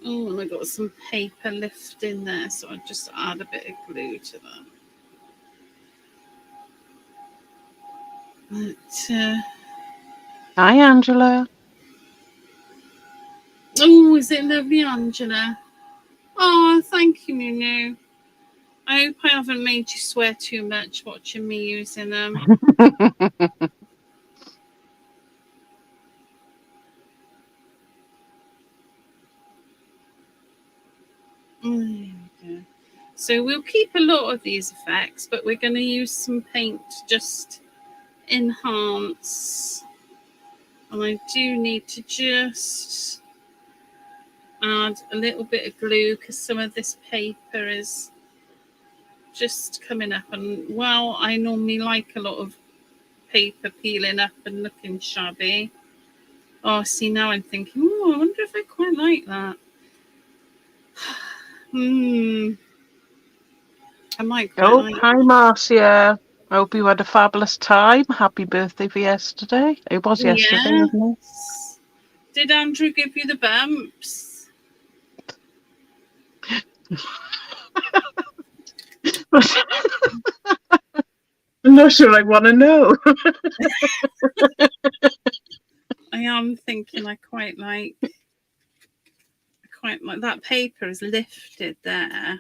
Oh, and I got some paper left in there, so I'll just add a bit of glue to that. But, Hi, Angela. oh, is it lovely, Angela? Oh, thank you, Nunu. I hope I haven't made you swear too much watching me using them. There we go. So we'll keep a lot of these effects, but we're going to use some paint just enhance. And I do need to just add a little bit of glue because some of this paper is just coming up. And while I normally like a lot of paper peeling up and looking shabby, oh, see, now I'm thinking, oh, I wonder if I quite like that. I might quite like. Hi, Marcia. I hope you had a fabulous time. Happy birthday for yesterday. It was yesterday, wasn't Yes. Did Andrew give you the bumps? it? I'm not sure I want to know. I am thinking I quite like that paper is lifted there,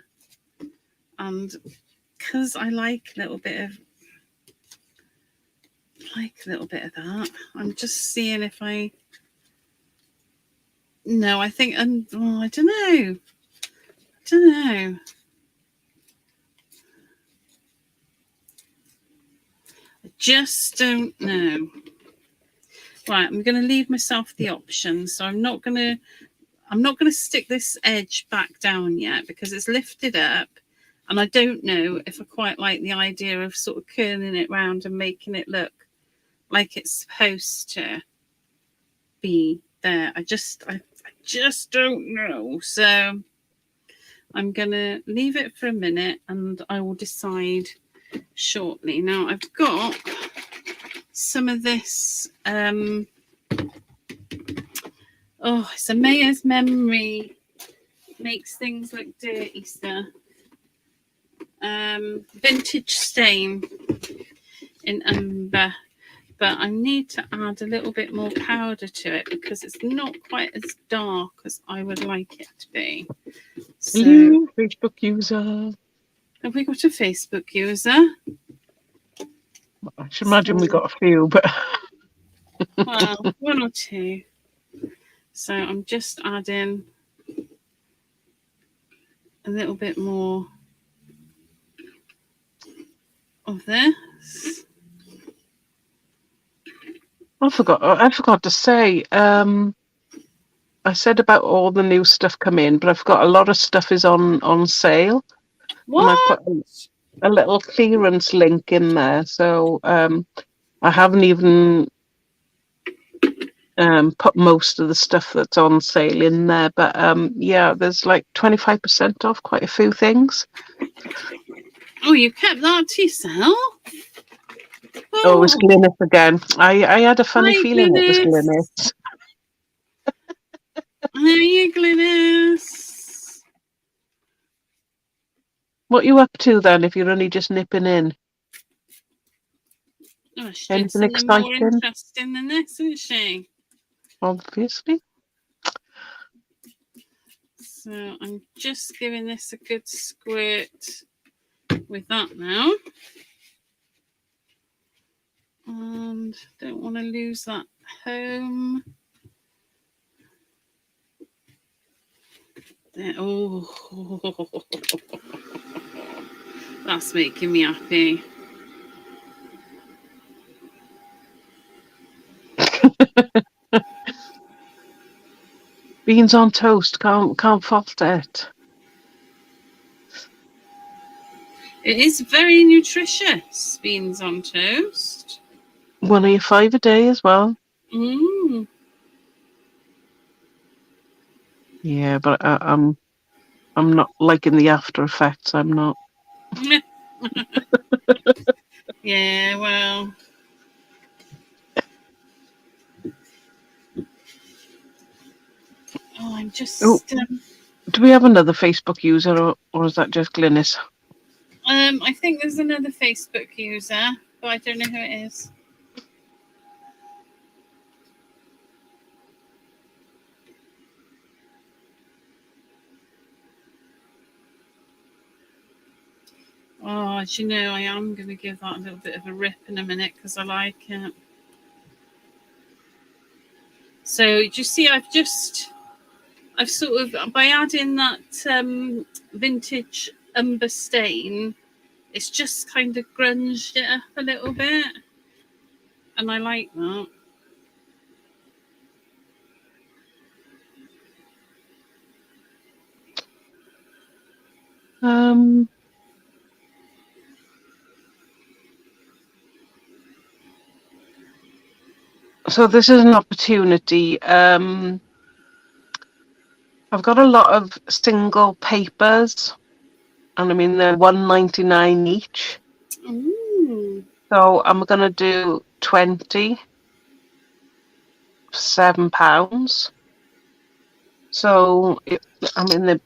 and because I like a little bit of that, I'm just seeing if I. No, I think, and oh, I don't know. I just don't know. Right, I'm going to leave myself the option, so I'm not going to stick this edge back down yet because it's lifted up, and I don't know if I quite like the idea of sort of curling it round and making it look like it's supposed to be there. I just don't know. So I'm going to leave it for a minute and I will decide shortly. Now I've got some of this. It's a Mayor's Memory. Makes things look dirty stuff. Vintage stain in umber. But I need to add a little bit more powder to it because it's not quite as dark as I would like it to be. So, Hello, Facebook user. have we got a Facebook user? I should imagine we got a few, but Well, one or two. So I'm just adding a little bit more of this. I forgot to say. I said about all the new stuff come in, but I forgot a lot of stuff is on sale. What? a little clearance link in there. So I haven't even put most of the stuff that's on sale in there. But yeah, there's like 25% off quite a few things. Oh, you kept that to yourself? Oh, it's Glynis again. I had a funny hi, feeling it was Glynis. Glynis. Hey, Glynis. What you up to then if you're only just nipping in? Oh, she's doing Anything something more exciting? interesting than this, isn't she? Obviously. So I'm just giving this a good squirt with that now. And don't want to lose that home. There. Oh, that's making me happy. Beans on toast, can't fault it. It is very nutritious, beans on toast. 1 of 5 a day as well. Mm. Yeah, but I'm not liking the after effects. I'm not. Yeah, well. Oh, I'm just. Oh, do we have another Facebook user, or is that just Glynis? I think there's another Facebook user, but I don't know who it is. Oh, as you know, I am going to give that a little bit of a rip in a minute because I like it. So, do you see, I've sort of, by adding that vintage umber stain, it's just kind of grunged it up a little bit. And I like that. So this is an opportunity. I've got a lot of single papers, and I mean they're £1.99 each. Ooh. So I'm gonna do 20 for £7. So I mean the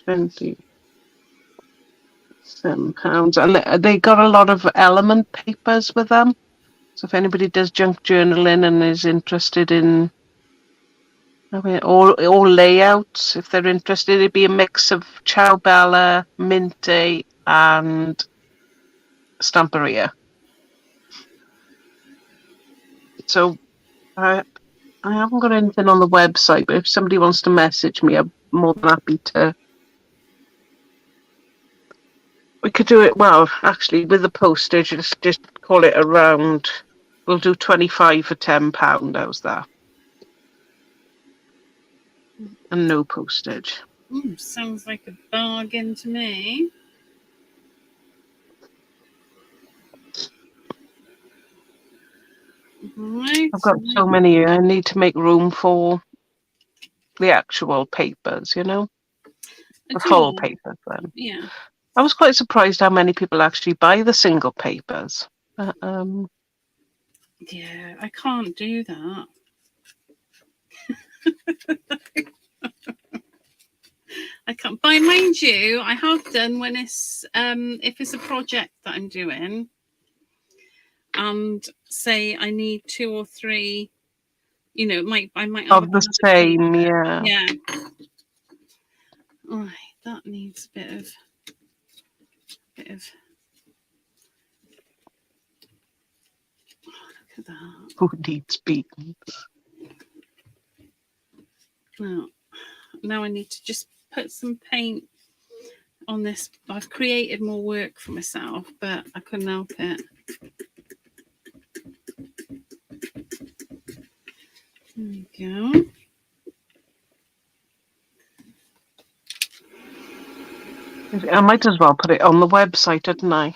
27 £, and they got a lot of element papers with them. So if anybody does junk journaling and is interested in or layouts, if they're interested, it'd be a mix of Ciao Bella, Minty, and Stamperia. So I haven't got anything on the website, but if somebody wants to message me, I'm more than happy to. We could do it, well, actually, with the postage, just call it around. We'll do 25 for £10. How's that? And no postage. Ooh, sounds like a bargain to me. Right. I've got so many. I need to make room for the actual papers, the full papers then. Yeah. I was quite surprised how many people actually buy the single papers. Yeah, I can't do that. I can't. By mind you, I have done when it's if it's a project that I'm doing, and say I need 2 or 3, I might have of the same, yeah. Yeah. All right, that needs a bit of. Oh, look at that. Who needs beans? Now I need to just put some paint on this. I've created more work for myself, but I couldn't help it. There we go. I might as well put it on the website, hadn't I?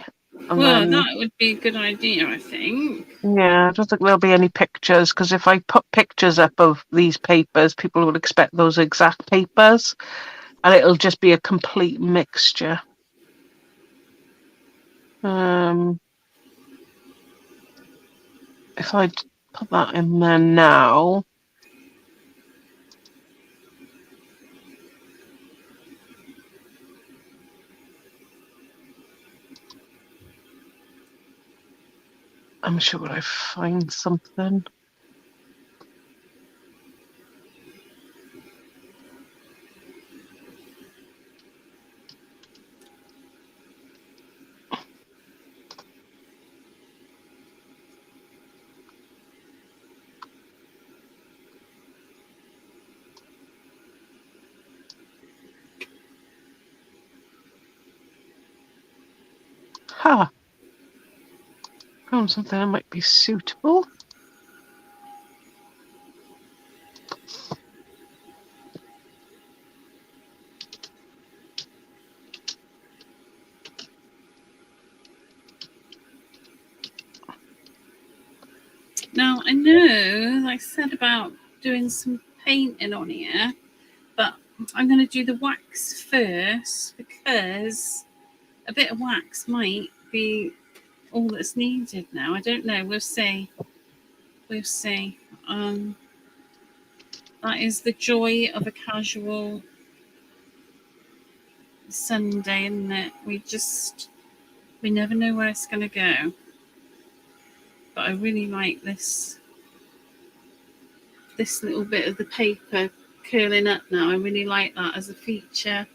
And Well, then, that would be a good idea, I think. yeah, I don't think there'll be any pictures, because if I put pictures up of these papers, people will expect those exact papers, and it'll just be a complete mixture. If I put that in there now, I'm sure I find something. Ha! Found something that might be suitable. Now, I know, like I said about doing some painting on here, but I'm going to do the wax first because a bit of wax might be all that's needed now. I don't know. We'll see. We'll see. That is the joy of a casual Sunday, isn't it? We never know where it's going to go. But I really like this little bit of the paper curling up now. I really like that as a feature.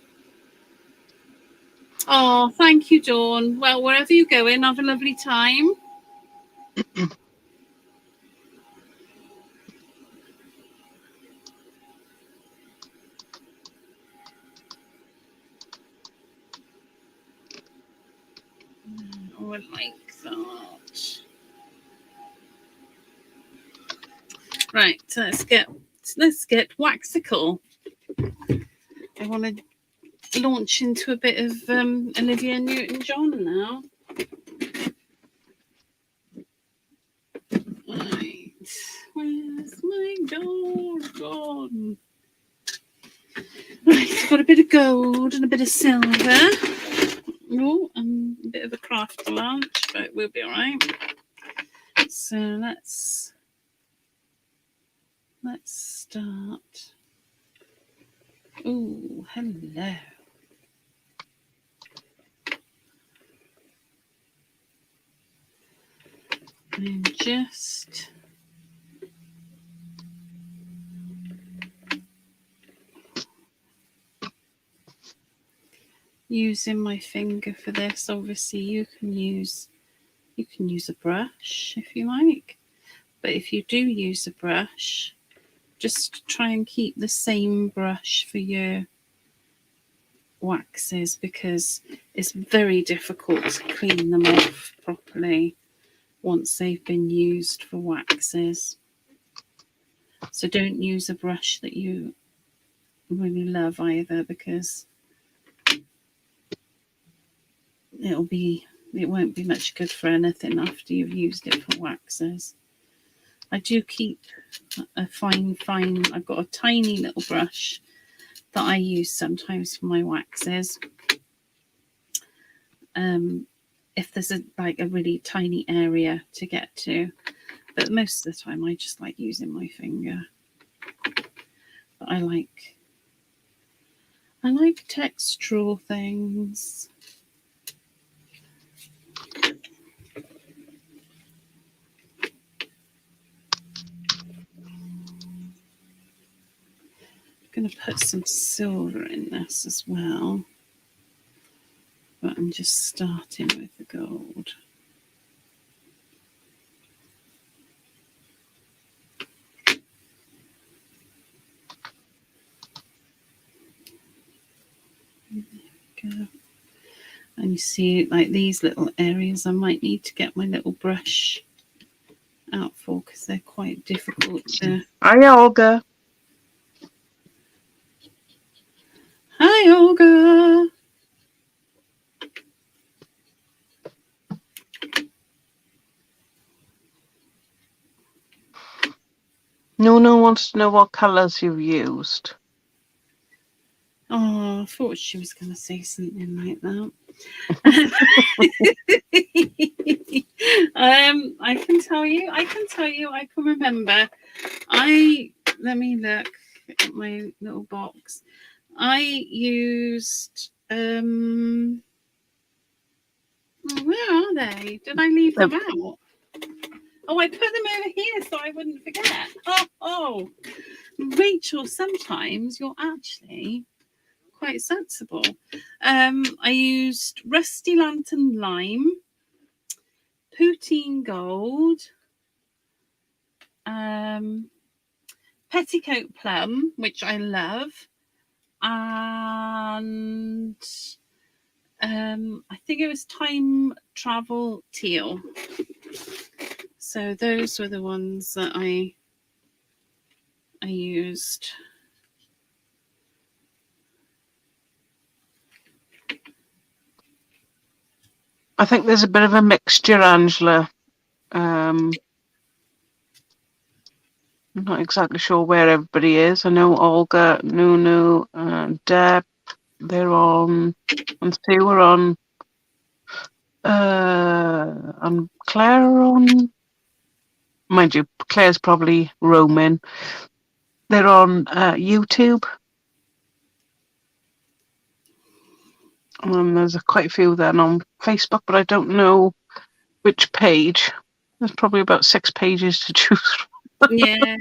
Oh, thank you, Dawn. Well, wherever you're going, have a lovely time. Oh, I like that. Right, so let's get waxical. I want to launch into a bit of Olivia Newton-John now. Right, where's my gold gone? Right, I've got a bit of gold and a bit of silver. Oh, a bit of a craft lunch, but we'll be all right. So let's start. Oh, hello. I'm just using my finger for this. Obviously, you can use a brush if you like, but if you do use a brush, just try and keep the same brush for your waxes because it's very difficult to clean them off properly once they've been used for waxes. So don't use a brush that you really love either because it won't be much good for anything after you've used it for waxes. I do keep a fine, I've got a tiny little brush that I use sometimes for my waxes. If there's a really tiny area to get to, but most of the time I just like using my finger. But I like textural things. I'm going to put some silver in this as well, but I'm just starting with the gold. There we go. And you see, like these little areas, I might need to get my little brush out for because they're quite difficult to. Hi, Olga. Hi, Olga. No wants to know what colours you've used. Oh, I thought she was going to say something like that. I can tell you, I can remember. Let me look at my little box. I used, where are they? Did I leave them out? Oh, I put them over here so I wouldn't forget. Oh, Rachel, sometimes you're actually quite sensible. I used Rusty Lantern Lime, Poutine Gold, Petticoat Plum, which I love, and I think it was Time Travel Teal. So those were the ones that I used. I think there's a bit of a mixture, Angela. I'm not exactly sure where everybody is. I know Olga, Nunu, Deb, they're on, and Sue are on, and Claire are on. Mind you, Claire's probably roaming. They're on YouTube. And there's quite a few then on Facebook, but I don't know which page. There's probably about 6 pages to choose from. Yeah.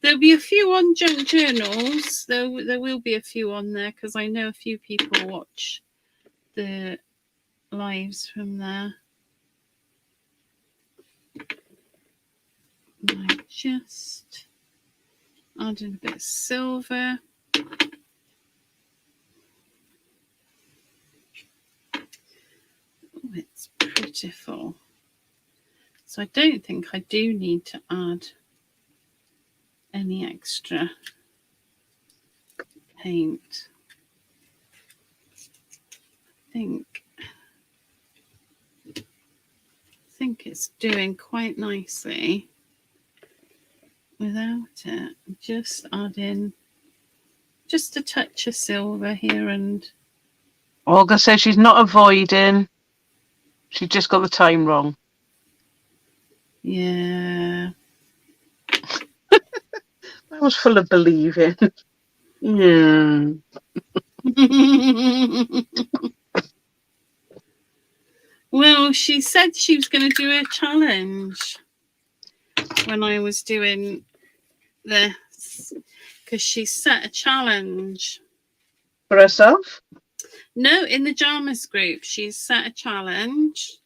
There'll be a few on Junk Journals. There will be a few on there because I know a few people watch the lives from there. And I just added a bit of silver. Oh, it's beautiful. So I don't think I do need to add any extra paint. I think it's doing quite nicely without it. Just adding just a touch of silver here and... Olga says she's not avoiding. She just got the time wrong. Yeah. I was full of believing. Yeah. Well, she said she was going to do a challenge when I was doing this because she set a challenge. For herself? No, in the Jamas group, she's set a challenge.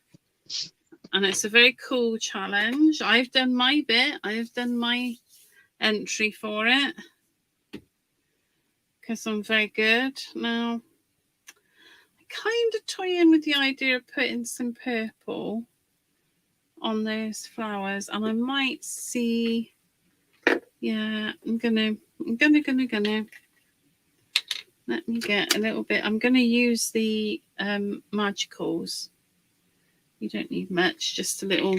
And it's a very cool challenge. I've done my bit. I've done my entry for it because I'm very good. Now, I kind of toy in with the idea of putting some purple on those flowers, and I might see. Yeah, I'm gonna. Let me get a little bit. I'm gonna use the magicals. You don't need much, just a little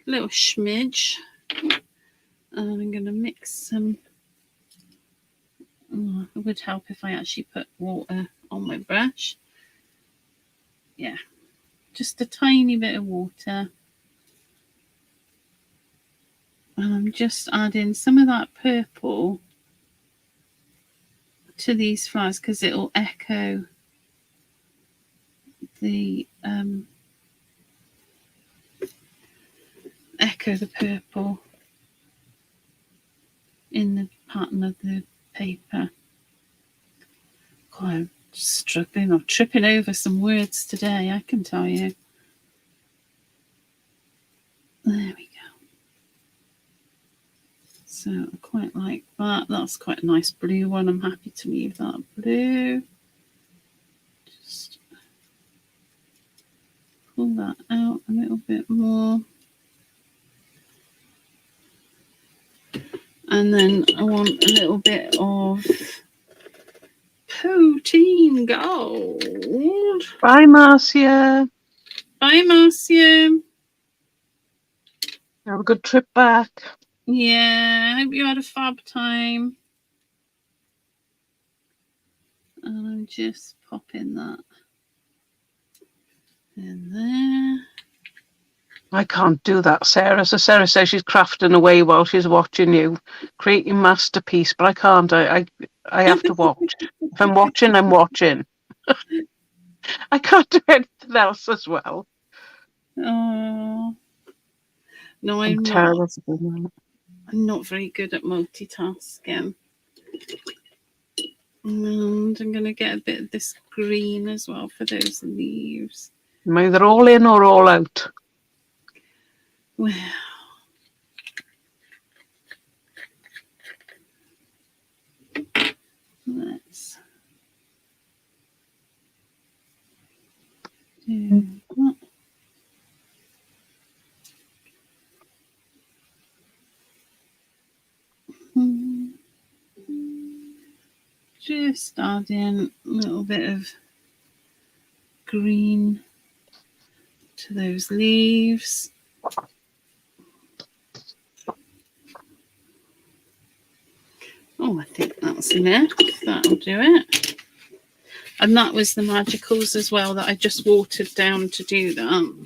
smidge. And I'm gonna mix some. Oh, it would help if I actually put water on my brush. Yeah, just a tiny bit of water. And I'm just adding some of that purple to these flowers because it'll echo the purple in the pattern of the paper. God, I'm struggling or tripping over some words today, I can tell you. There we go. So I quite like that. That's quite a nice blue one. I'm happy to leave that blue. Just pull that out a little bit more. And then I want a little bit of Poutine Gold. Bye, Marcia. Bye, Marcia. Have a good trip back. Yeah, I hope you had a fab time. And I'm just popping that in there. I can't do that, Sarah. So Sarah says she's crafting away while she's watching you, creating masterpiece, but I can't. I have to watch. If I'm watching, I'm watching. I can't do anything else as well. Oh. No, I'm I'm not. terrible at doing that. I'm not very good at multitasking. And I'm going to get a bit of this green as well for those leaves. I'm either all in or all out. Well, let's do that. Just adding a little bit of green to those leaves. Oh, I think that's enough. That'll do it. And that was the magicals as well that I just watered down to do that.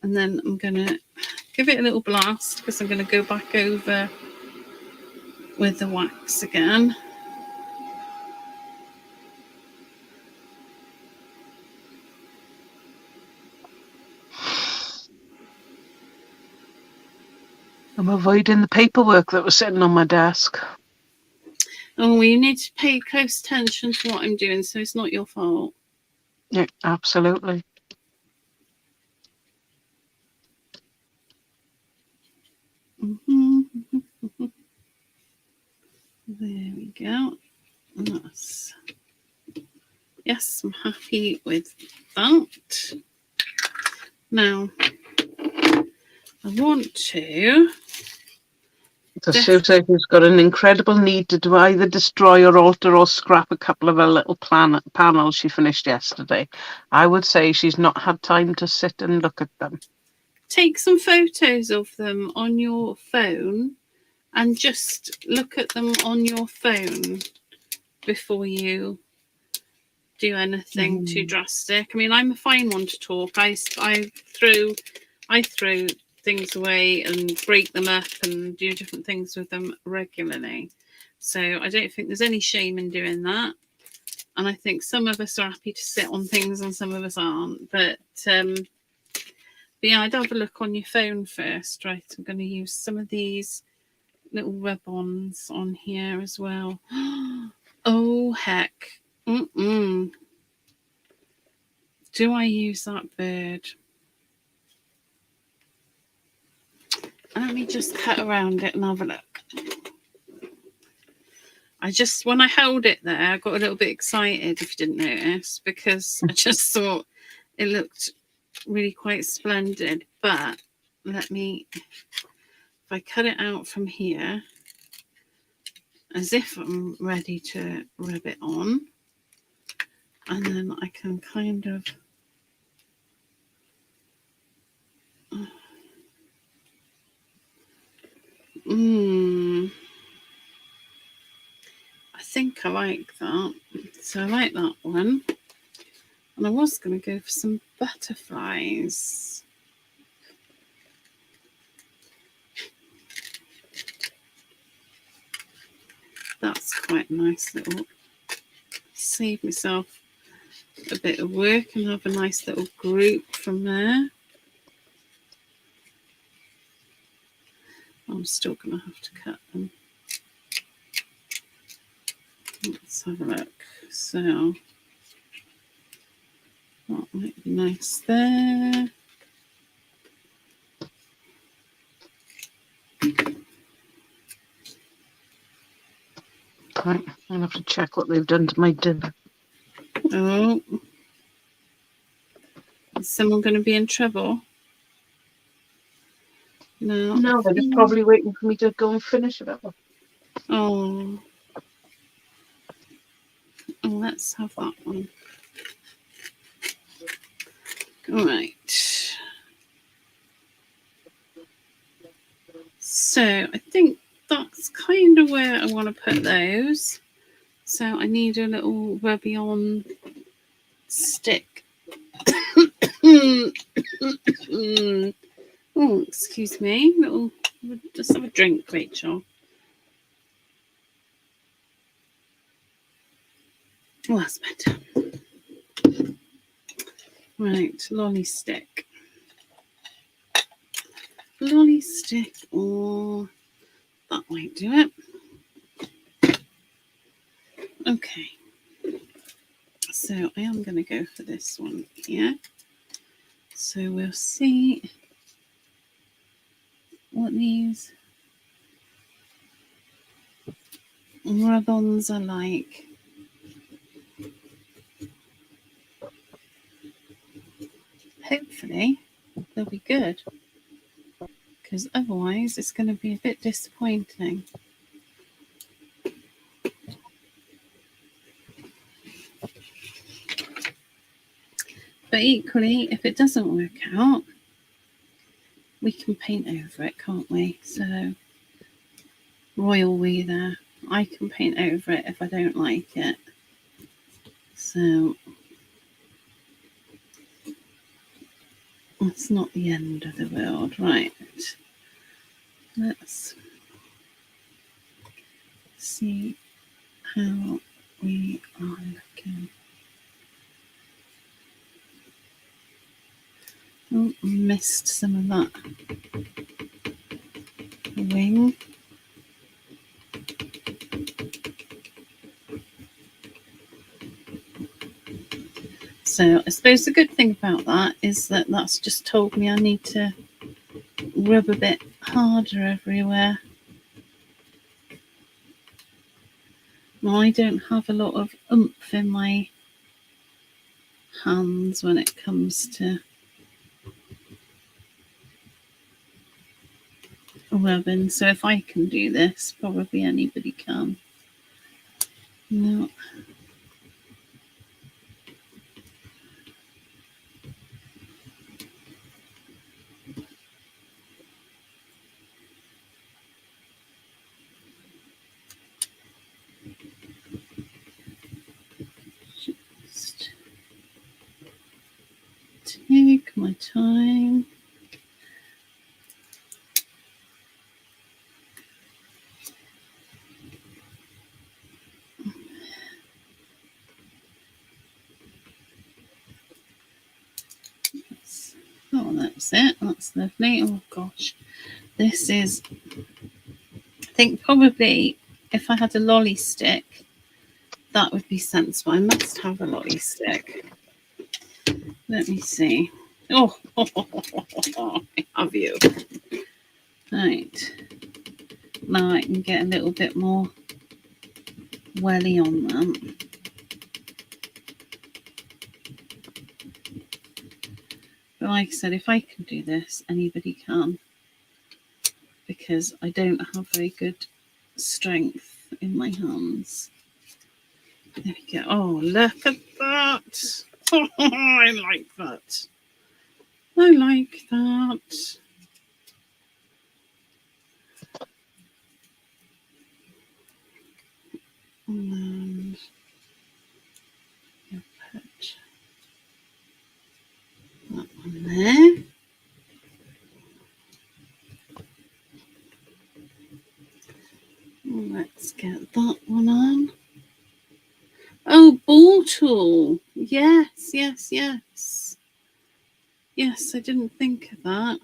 And then I'm going to give it a little blast because I'm going to go back over with the wax again. I'm avoiding the paperwork that was sitting on my desk. Oh, well, you need to pay close attention to what I'm doing, so it's not your fault. Yeah, absolutely. There we go. That's... Yes, I'm happy with that. Now, I want to... So Sue says she's got an incredible need to either destroy or alter or scrap a couple of her little panels she finished yesterday. I would say she's not had time to sit and look at them. Take some photos of them on your phone and just look at them on your phone before you do anything too drastic. I mean, I'm a fine one to talk. I throw things away and break them up and do different things with them regularly. So I don't think there's any shame in doing that. And I think some of us are happy to sit on things and some of us aren't. But yeah, I'd have a look on your phone first. Right, I'm going to use some of these little rub-ons on here as well. Oh, heck. Do I use that bird? Let me just cut around it and have a look. When I held it there, I got a little bit excited, if you didn't notice, because I just thought it looked really quite splendid. But if I cut it out from here, as if I'm ready to rub it on, and then I can kind of... I think I like that. So I like that one. And I was going to go for some butterflies. That's quite a nice little... Save myself a bit of work and have a nice little group from there. I'm still going to have to cut them. Let's have a look. So that might be nice there. Right, I'll have to check what they've done to my dinner. Oh. Is someone going to be in trouble? No, they're just probably waiting for me to go and finish it up. Oh, let's have that one. All right. So I think that's kind of where I want to put those. So I need a little rubby on stick. Oh, excuse me. Just have a drink, Rachel. Oh, that's better. Right, lolly stick. Lolly stick, or that might do it. Okay. So I am going to go for this one here. So we'll see what these rub-ons are like. Hopefully they'll be good, because otherwise it's going to be a bit disappointing. But equally, if it doesn't work out, we can paint over it, can't we? So, royal we there. I can paint over it if I don't like it. So, it's not the end of the world. Right. Let's see how we are looking. Oh, missed some of that wing. So I suppose the good thing about that is that that's just told me I need to rub a bit harder everywhere. Now, I don't have a lot of oomph in my hands when it comes to rubbing, so if I can do this, probably anybody can. No. Just take my time. Oh, that's it. That's lovely. Oh gosh, this is, I think probably if I had a lolly stick, that would be sensible. I must have a lolly stick. Let me see. Oh, I have you. Right. Now I can get a little bit more welly on that. But like I said, if I can do this, anybody can. Because I don't have very good strength in my hands. There we go. Oh, look at that. Oh, I like that. I like that. And you put that one there. Let's get that one on. Oh, ball tool. Yes, yes, yes. Yes, I didn't think of that.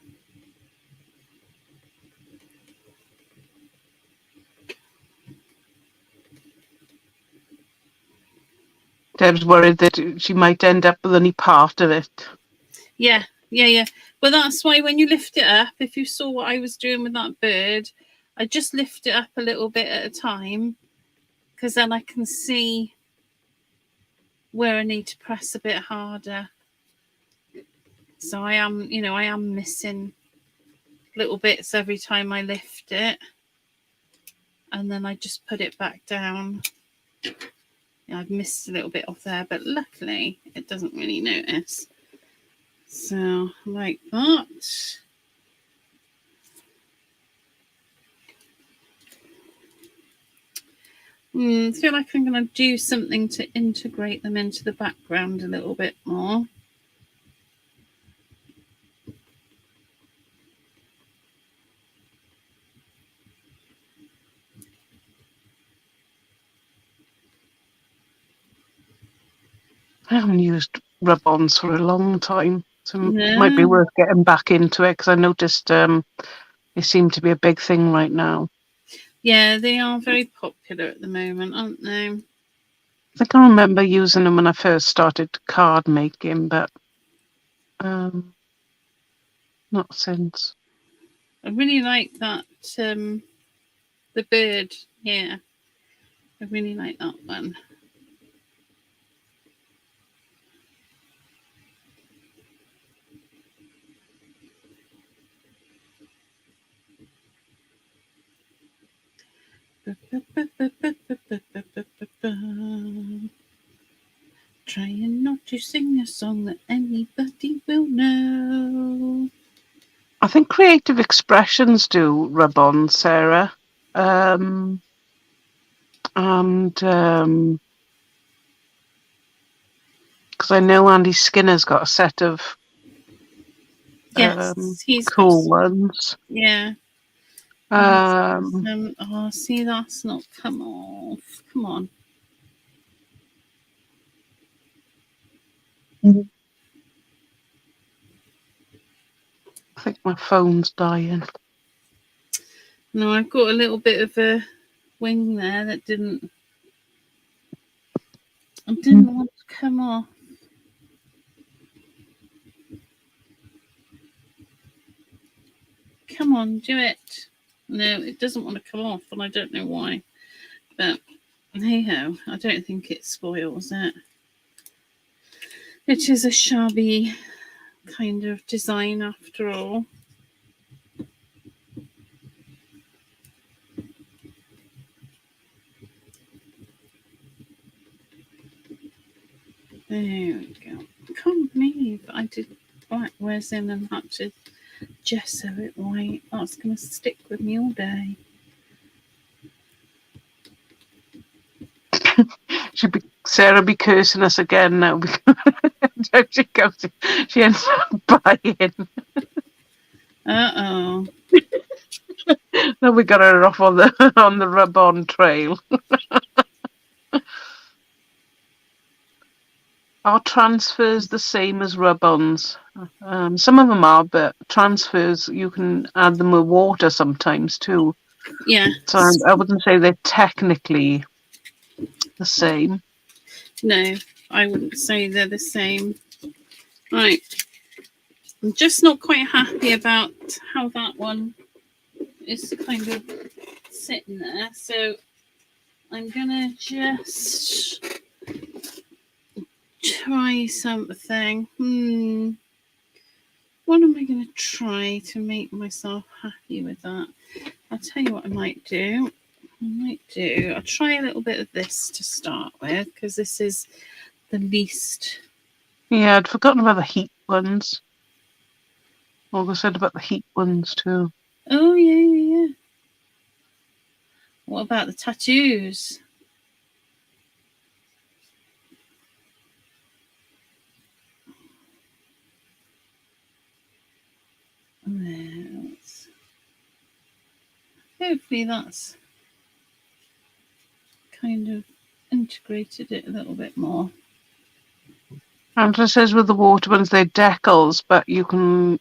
Deb's worried that she might end up with only part of it. Yeah. Well, that's why when you lift it up, if you saw what I was doing with that bird, I just lift it up a little bit at a time, because then I can see where I need to press a bit harder. So I am missing little bits every time I lift it, and then I just put it back down. Yeah, I've missed a little bit off there, but luckily it doesn't really notice. So like that. I feel like I'm going to do something to integrate them into the background a little bit more. I haven't used rub-ons for a long time, so it might be No. worth getting back into it because I noticed they seem to be a big thing right now. Yeah, they are very popular at the moment, aren't they? I think I remember using them when I first started card making, but not since. I really like that, the bird here. I really like that one. Trying not to sing a song that anybody will know. I think Creative Expressions do rub-ons, Sarah. And because I know Andy Skinner's got a set of Yes, he's got. cool ones. Yeah. Um, Oh, see, that's not come off. Come on. I think my phone's dying. No, I've got a little bit of a wing there that didn't want to come off. Come on, do it. No, it doesn't want to come off, and I don't know why. But hey ho, I don't think it spoils it. It is a shabby kind of design after all. There we go. I can't believe I did black resin and had to gesso it white. That's going to stick with me all day. Sarah be cursing us again now. She goes, she ends up buying. Uh-oh. Then we got her off on the rub-on trail. Are transfers the same as rub-ons? Some of them are, but transfers you can add them with water sometimes too. Yeah. So I wouldn't say they're technically the same. No, I wouldn't say they're the same. Right. I'm just not quite happy about how that one is kind of sitting there. So I'm going to just try something. What am I going to try to make myself happy with that? I'll tell you what I might do. I'll try a little bit of this to start with, because this is the least. Yeah, I'd forgotten about the heat ones. Olga said about the heat ones too. Oh, yeah. What about the tattoos? Hopefully that's kind of integrated it a little bit more. Angela says with the water ones they're decals, but you can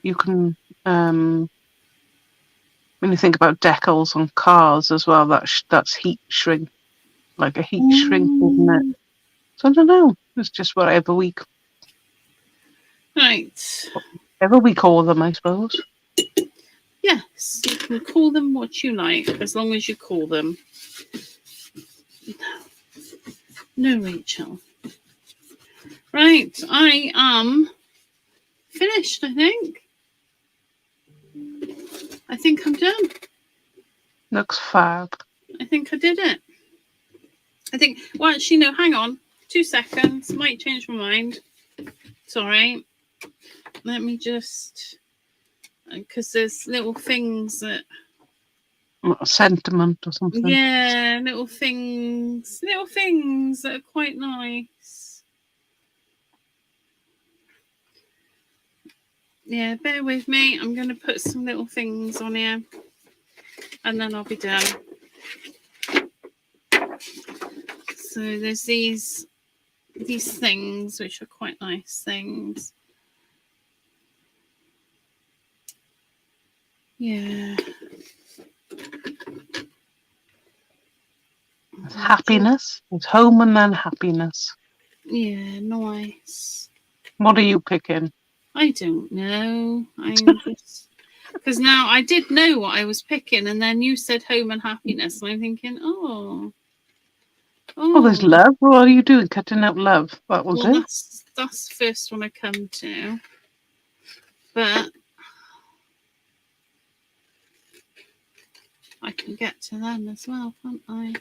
when you think about decals on cars as well, that's heat shrink, like a heat shrink, isn't it? So I don't know. It's just whatever we call them, I suppose. Yes, you can call them what you like, as long as you call them. No, Rachel. Right, I am finished, I think. I think I'm done. Looks fab. I think I did it. Well, actually, no, hang on. 2 seconds. Might change my mind. Sorry. Let me just, because there's little things that A sentiment or something. Yeah, little things that are quite nice. Yeah, bear with me. I'm going to put some little things on here and then I'll be done. So there's these things which are quite nice things. Yeah. It's happiness. It's home and then happiness. Yeah, nice. What are you picking? I don't know. I'm just because now I did know what I was picking, and then you said home and happiness, and I'm thinking, oh, Oh, there's love. What are you doing? Cutting out love. That will well, do. that's the first one I come to, but I can get to them as well, can't I?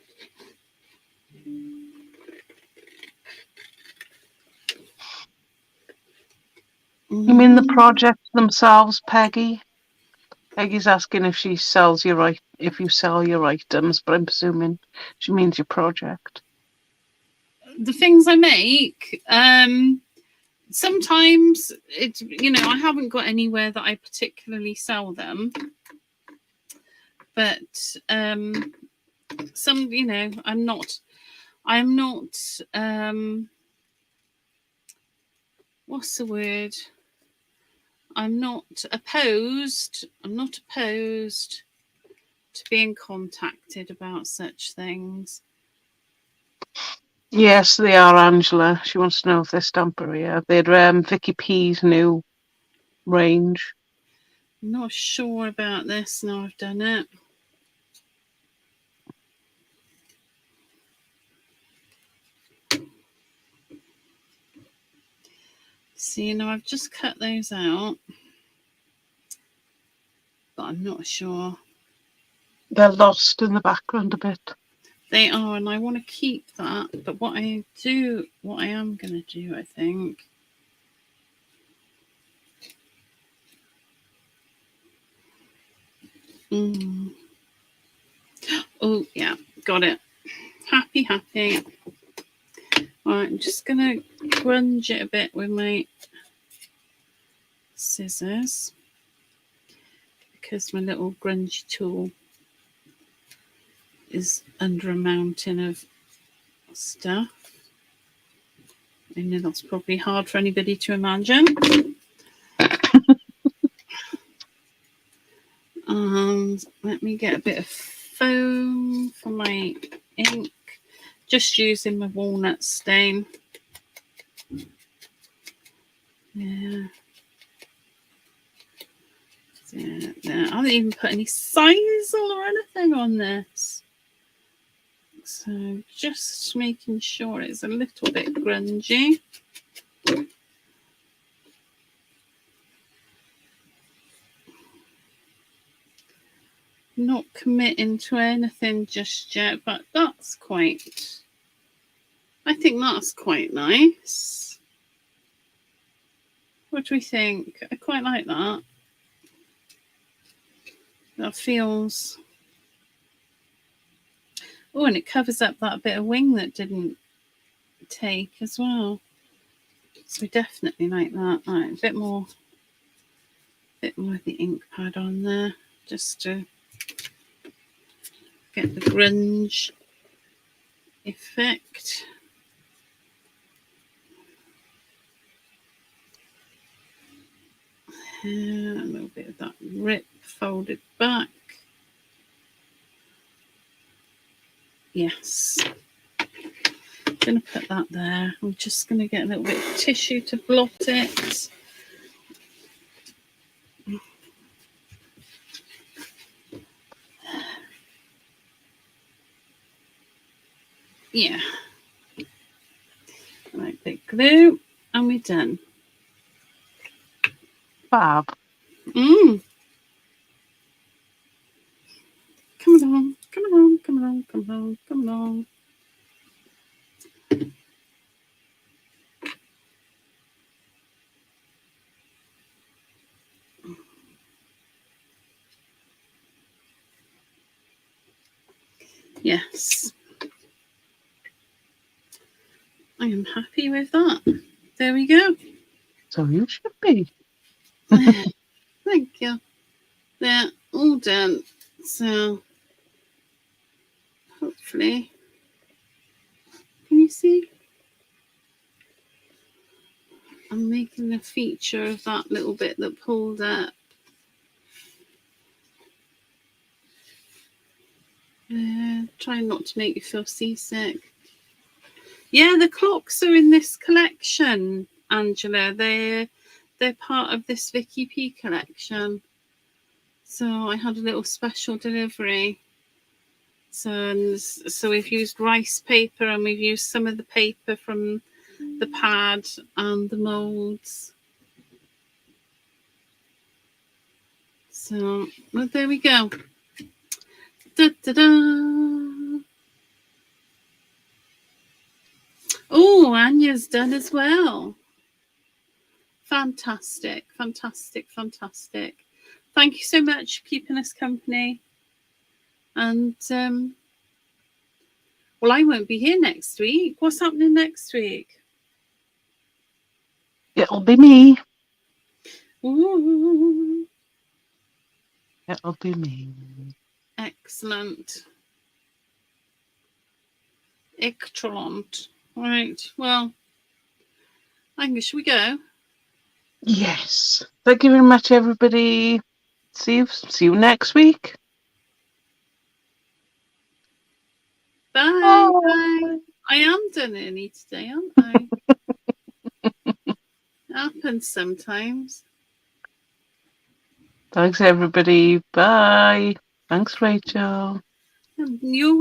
You mean the projects themselves, Peggy? Peggy's asking if she sells if you sell your items, but I'm presuming she means your project. The things I make, sometimes it's, I haven't got anywhere that I particularly sell them, but some, I'm not what's the word? I'm not opposed to being contacted about such things. Yes, they are, Angela. She wants to know if they're Stamperia. They're Vicky P's new range. I'm not sure about this now I've done it. See, now I've just cut those out, but I'm not sure. They're lost in the background a bit. They are, and I want to keep that. But what I am going to do, I think. Oh, yeah, got it. Happy. All right, I'm just going to grunge it a bit with my scissors because my little grungy tool is under a mountain of stuff. I know that's probably hard for anybody to imagine. Let me get a bit of foam for my ink. Just using my walnut stain. Yeah. Yeah. I haven't even put any size or anything on this. So just making sure it's a little bit grungy. Not committing to anything just yet, but I think that's quite nice. What do we think? I quite like that. That feels... Oh, and it covers up that bit of wing that didn't take as well. So we definitely like that. All right, a bit more of the ink pad on there, just to get the grunge effect. A little bit of that rip folded back. Yes. I'm going to put that there. I'm just going to get a little bit of tissue to blot it. Yeah. Right, bit glue, and we're done. Fab. Come along. Yes, I am happy with that. There we go. So you should be. Thank you. They're all done. So hopefully, can you see? I'm making a feature of that little bit that pulled up. Trying not to make you feel seasick. Yeah, the clocks are in this collection, Angela. They're part of this Vicky P collection. So I had a little special delivery. So we've used rice paper and we've used some of the paper from the pad and the molds. So well, there we go. Da, da, da. Oh, Anya's done as well. Fantastic, fantastic, fantastic. Thank you so much for keeping us company. And well, I won't be here next week. What's happening next week? It'll be me. Ooh, It'll be me. excellent. Excellent. Right. Well, I think should we go? Yes. Thank you very much, everybody. See you next week. Bye. Bye. Bye. I am done early today, aren't I? Happens sometimes. Thanks, everybody. Bye. Thanks, Rachel. You're welcome.